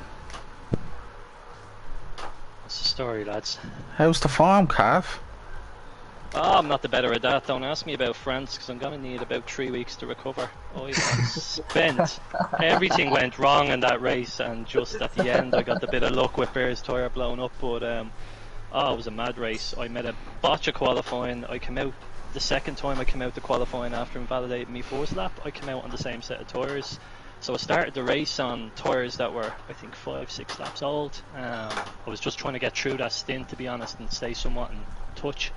What's the story, lads? How's the farm, calf? Oh, I'm not the better at that. Don't ask me about France, because I'm going to need about 3 weeks to recover. I got spent. Everything went wrong in that race, and just at the end, I got the bit of luck with Bear's tyre blown up. But it was a mad race. I made a botch of qualifying. I came out the second time I came out to qualifying after invalidating me first lap. I came out on the same set of tyres. So I started the race on tyres that were, I think, 5-6 laps old. I was just trying to get through that stint, to be honest, and stay somewhat in touch.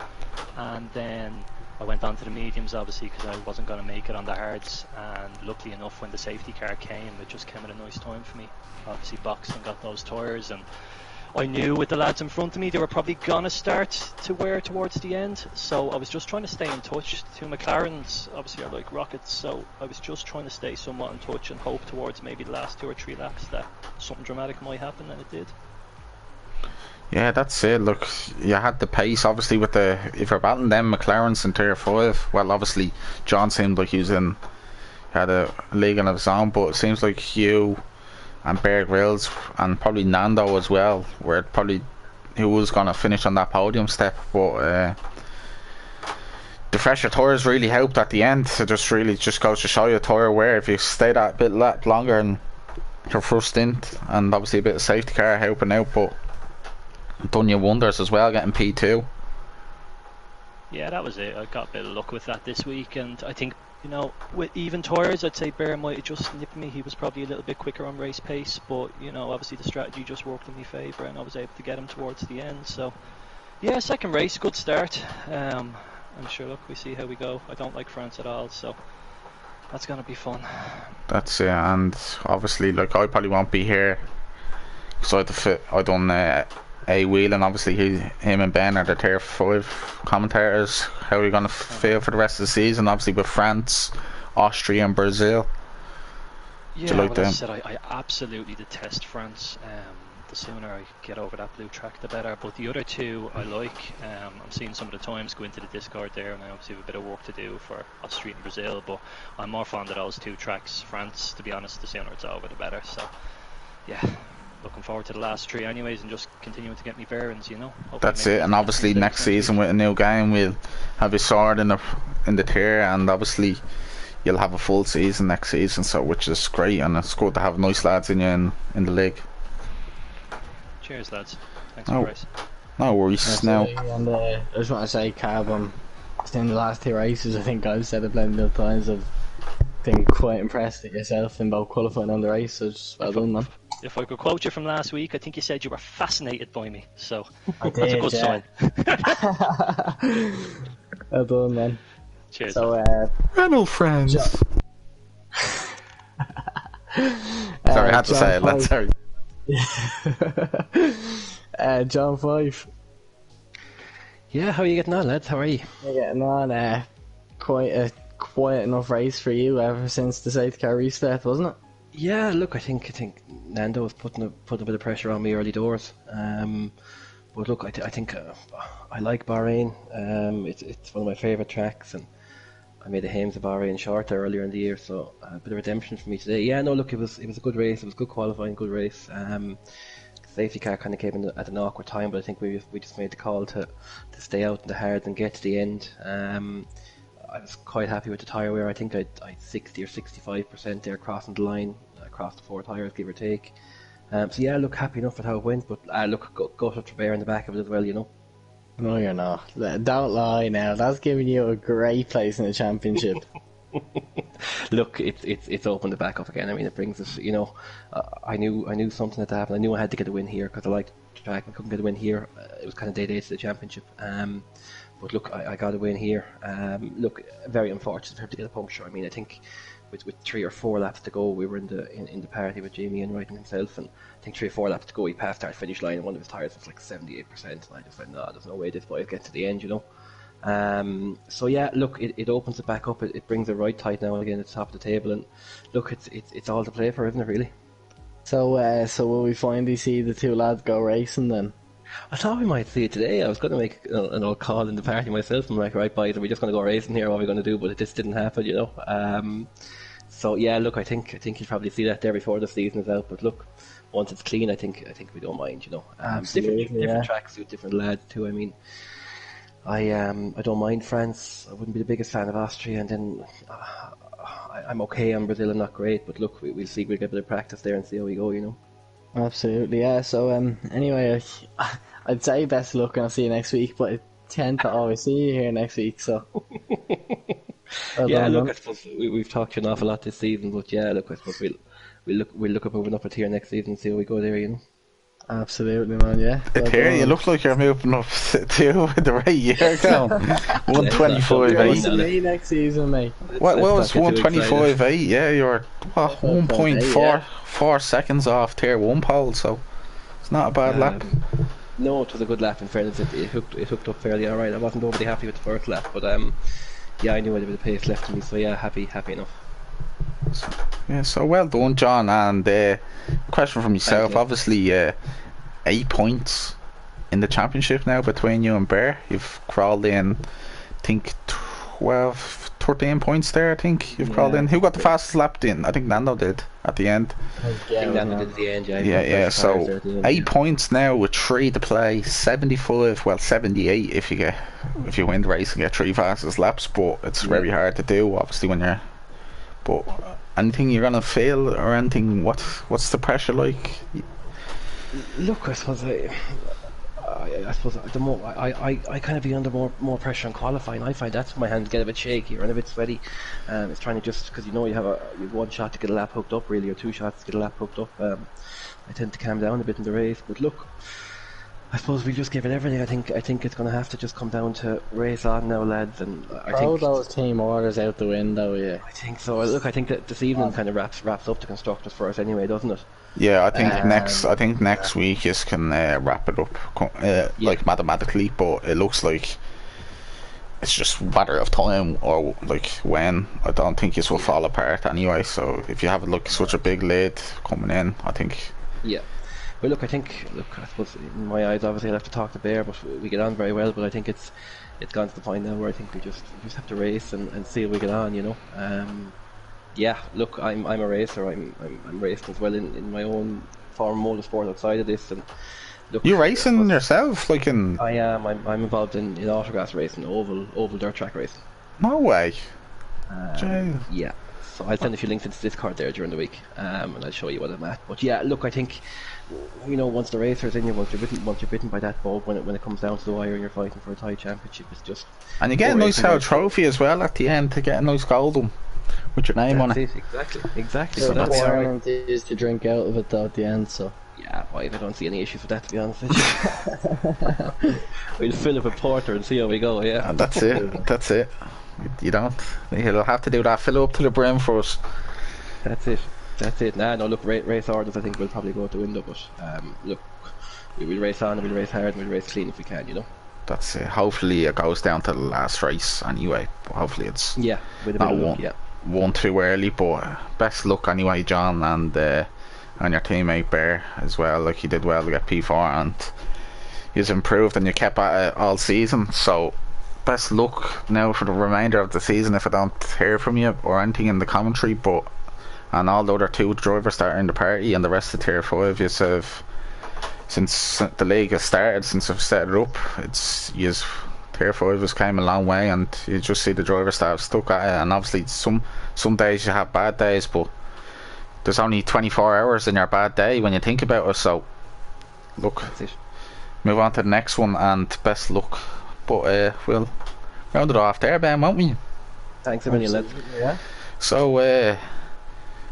And then I went on to the mediums, obviously, because I wasn't going to make it on the hards. And luckily enough, when the safety car came, it just came at a nice time for me. Obviously boxed and got those tyres, and I knew with the lads in front of me they were probably going to start to wear towards the end, so I was just trying to stay in touch. The two McLarens obviously are like rockets, so I was just trying to stay somewhat in touch and hope towards maybe the last 2 or 3 laps that something dramatic might happen, and it did. Yeah, that's it. Look, you had the pace, obviously, with the... If you're battling them McLarens in Tier 5, well, obviously, John seemed like he had a league on his own, but it seems like you and Bear Grylls and probably Nando as well were probably who was going to finish on that podium step, but the fresher tyres really helped at the end. It just really just goes to show you tyre wear. If you stay that a bit longer and your first stint, and obviously a bit of safety car helping out, but done you wonders as well, getting P2. Yeah, that was it. I got a bit of luck with that this week, and I think, you know, with even tyres, I'd say Bear might have just nipped me. He was probably a little bit quicker on race pace, but, you know, obviously the strategy just worked in my favour, and I was able to get him towards the end. So, yeah, second race, good start. I'm sure, look, we see how we go. I don't like France at all, so that's going to be fun. That's it, and obviously, like, I probably won't be here, because I done a wheel, and obviously him and Ben are the Tier 5 commentators. How are you going to feel for the rest of the season? Obviously with France, Austria and Brazil. Yeah, like well, them? as I said, I absolutely detest France. The sooner I get over that blue track, the better. But the other two I like. I'm seeing some of the times go into the Discord there, and I obviously have a bit of work to do for Austria and Brazil, but I'm more fond of those 2 tracks. France, to be honest, the sooner it's over, the better. So, yeah, looking forward to the last 3 anyways, and just continuing to get me bearings, you know. Hopefully That's make it, and obviously next season with a new game we'll have a sword in the tier, and obviously you'll have a full season next season, so which is great, and it's good to have nice lads in you in the league. Cheers, lads. Thanks for the race. No worries. Now, and I just want to say, Cab, in the last 2 races, I think I've said it plenty of times, I've been quite impressed at yourself in both qualifying and the race, so just well done, man. If I could quote you from last week, I think you said you were fascinated by me, so that's a good sign. Well done, man. Cheers. So, Renault friends. Sorry, I had to say it, lad. Sorry. John 5. Yeah, how are you getting on, lads? How are you? You're getting on. Quite a quiet enough race for you ever since the safety car restart, wasn't it? Yeah, look, I think Nando was putting a bit of pressure on me early doors. But look, I think I like Bahrain. It's one of my favourite tracks, and I made a Hames of Bahrain shorter earlier in the year, so a bit of redemption for me today. Yeah, no, look, it was a good race. It was good qualifying, good race. Safety car kind of came in at an awkward time, but I think we just made the call to stay out in the hard and get to the end. I was quite happy with the tyre wear. I think I'd 60 or 65% there crossing the line, across the 4 tyres, give or take. So yeah, look, happy enough with how it went, but look, go to Bear in the back of it as well, you know. No, you're not. Don't lie now. That's giving you a great place in the championship. Look, it's opened it back up again. I mean, it brings us, you know, I knew something had to happen. I knew I had to get a win here because I liked the track. I couldn't get a win here. It was kind of day to the championship. But look, I got a win here. Look, very unfortunate for him to get a puncture. I mean, I think with 3 or 4 laps to go, we were in the party with Jamie Enright and himself, and I think 3 or 4 laps to go, he passed our finish line, and one of his tyres was like 78%, and I just went, no, there's no way this boy will get to the end, you know. So yeah, look, it opens it back up. It brings it right tight now again at the top of the table, and look, it's all to play for, isn't it? Really. So will we finally see the 2 lads go racing then? I thought we might see it today. I was going to make an old call in the party myself. I'm like, right, boys, are we just going to go racing here? What are we going to do? But it just didn't happen, you know. So yeah, look, I think you'll probably see that there before the season is out. But look, once it's clean, I think we don't mind, you know. Different tracks suit different lads too. I mean, I don't mind France. I wouldn't be the biggest fan of Austria, and then I'm okay on Brazil. I'm not great, but look, we'll see. We'll get a bit of practice there and see how we go, you know. Absolutely, yeah. So anyway, I'd say best of luck and I'll see you next week, but I tend to always see you here next week, so. Yeah, look, I suppose we've talked to you an awful lot this season, but yeah, look, I suppose we'll look at moving up a tier next season and see how we go there, you know. Absolutely, man, yeah. A tier? You look like you're moving up too with the right year count. 125.8. Me next season, mate. What was 125.8? Yeah, you're 1.4 seconds off tier 1 pole, so it's not a bad lap. No, it was a good lap in fairness. It hooked up fairly alright. I wasn't overly happy with the first lap, but yeah, I knew I had a bit of pace left in me, so yeah, happy enough. Yeah, so well done, John. And question from yourself, obviously 8 points in the championship now between you and Bear. You've crawled in, I think 13 points there, I think you've crawled in. Who got the fastest lap in? I think Nando did at the end. I think Nando did at the end, yeah. Yeah, so 8 points now with 3 to play, 75, well 78 if you win the race and get 3 fastest laps, but it's very hard to do obviously when you're, but anything you're gonna fail or anything, what's the pressure like? Look, I suppose the more I kind of be under more pressure on qualifying. I find that's when my hands get a bit shaky or a bit sweaty. It's trying to just, because you know you have one shot to get a lap hooked up, really, or 2 shots to get a lap hooked up. I tend to calm down a bit in the race, but look, I suppose we'll just give it everything. I think it's going to have to just come down to race on now, lads. And I think those team orders out the window. Yeah, I think so. Look, I think that this evening kind of wraps up the constructors for us anyway, doesn't it? Yeah, I think next week you can wrap it up like mathematically, but it looks like it's just a matter of time or like when. I don't think this will fall apart anyway. So if you have such a big lead coming in, I think. Yeah. Well, look, I suppose in my eyes, obviously I'll have to talk to Bear, but we get on very well. But I think it's gone to the point now where I think we just have to race and see how we get on, you know. Yeah, look, I'm a racer. I'm racing as well in my own form of motorsport outside of this. And look, you racing yourself, like in? I am. I'm involved in autograss racing, oval dirt track racing. No way. Yeah. So I'll send a few links into Discord there during the week, and I'll show you what I'm at. But yeah, look, I think, you know, once the racer's in you, once you're bitten by that bug, when it comes down to the wire and you're fighting for a tie championship, it's just. And you get a nice trophy as well at the end to get a nice gold with your name on it. Exactly. So that's what it is to drink out of it though at the end. So. Yeah, I don't see any issues with that, to be honest with you. We'll fill up a porter and see how we go. Yeah. And that's it. You don't. You'll have to do that. Fill up to the brim first. That's it. Nah, no, look, race orders I think will probably go out the window, but look, we will race on and we'll race hard and we'll race clean if we can, you know. That's it. Hopefully it goes down to the last race anyway. But hopefully it's with a bit of luck, one too early. But best luck anyway, John, and your teammate Bear as well. Like, he did well to get P4 and he's improved and you kept at it all season. So best luck now for the remainder of the season if I don't hear from you or anything in the commentary. And all the other 2 drivers that are in the party and the rest of tier 5 yourself. Since the league has started, since I've set it up, tier 5 has came a long way, and you just see the drivers that have stuck at it. And obviously some days you have bad days, but there's only 24 hours in your bad day when you think about it. So look, move on to the next one and best luck. But we'll round it off there, Ben, won't we? Thanks a million, lads. Yeah. So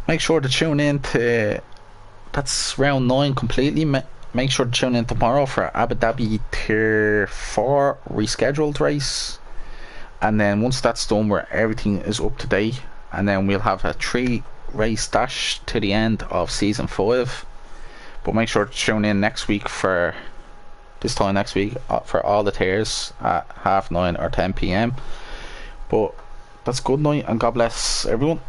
make sure to tune in to, that's round 9 completely. Make sure to tune in tomorrow for Abu Dhabi Tier 4 rescheduled race. And then once that's done, where everything is up to date, and then we'll have a 3 race dash to the end of season 5. But make sure to tune in next week for all the tiers at 9:30 or 10 p.m. But that's good night and God bless everyone.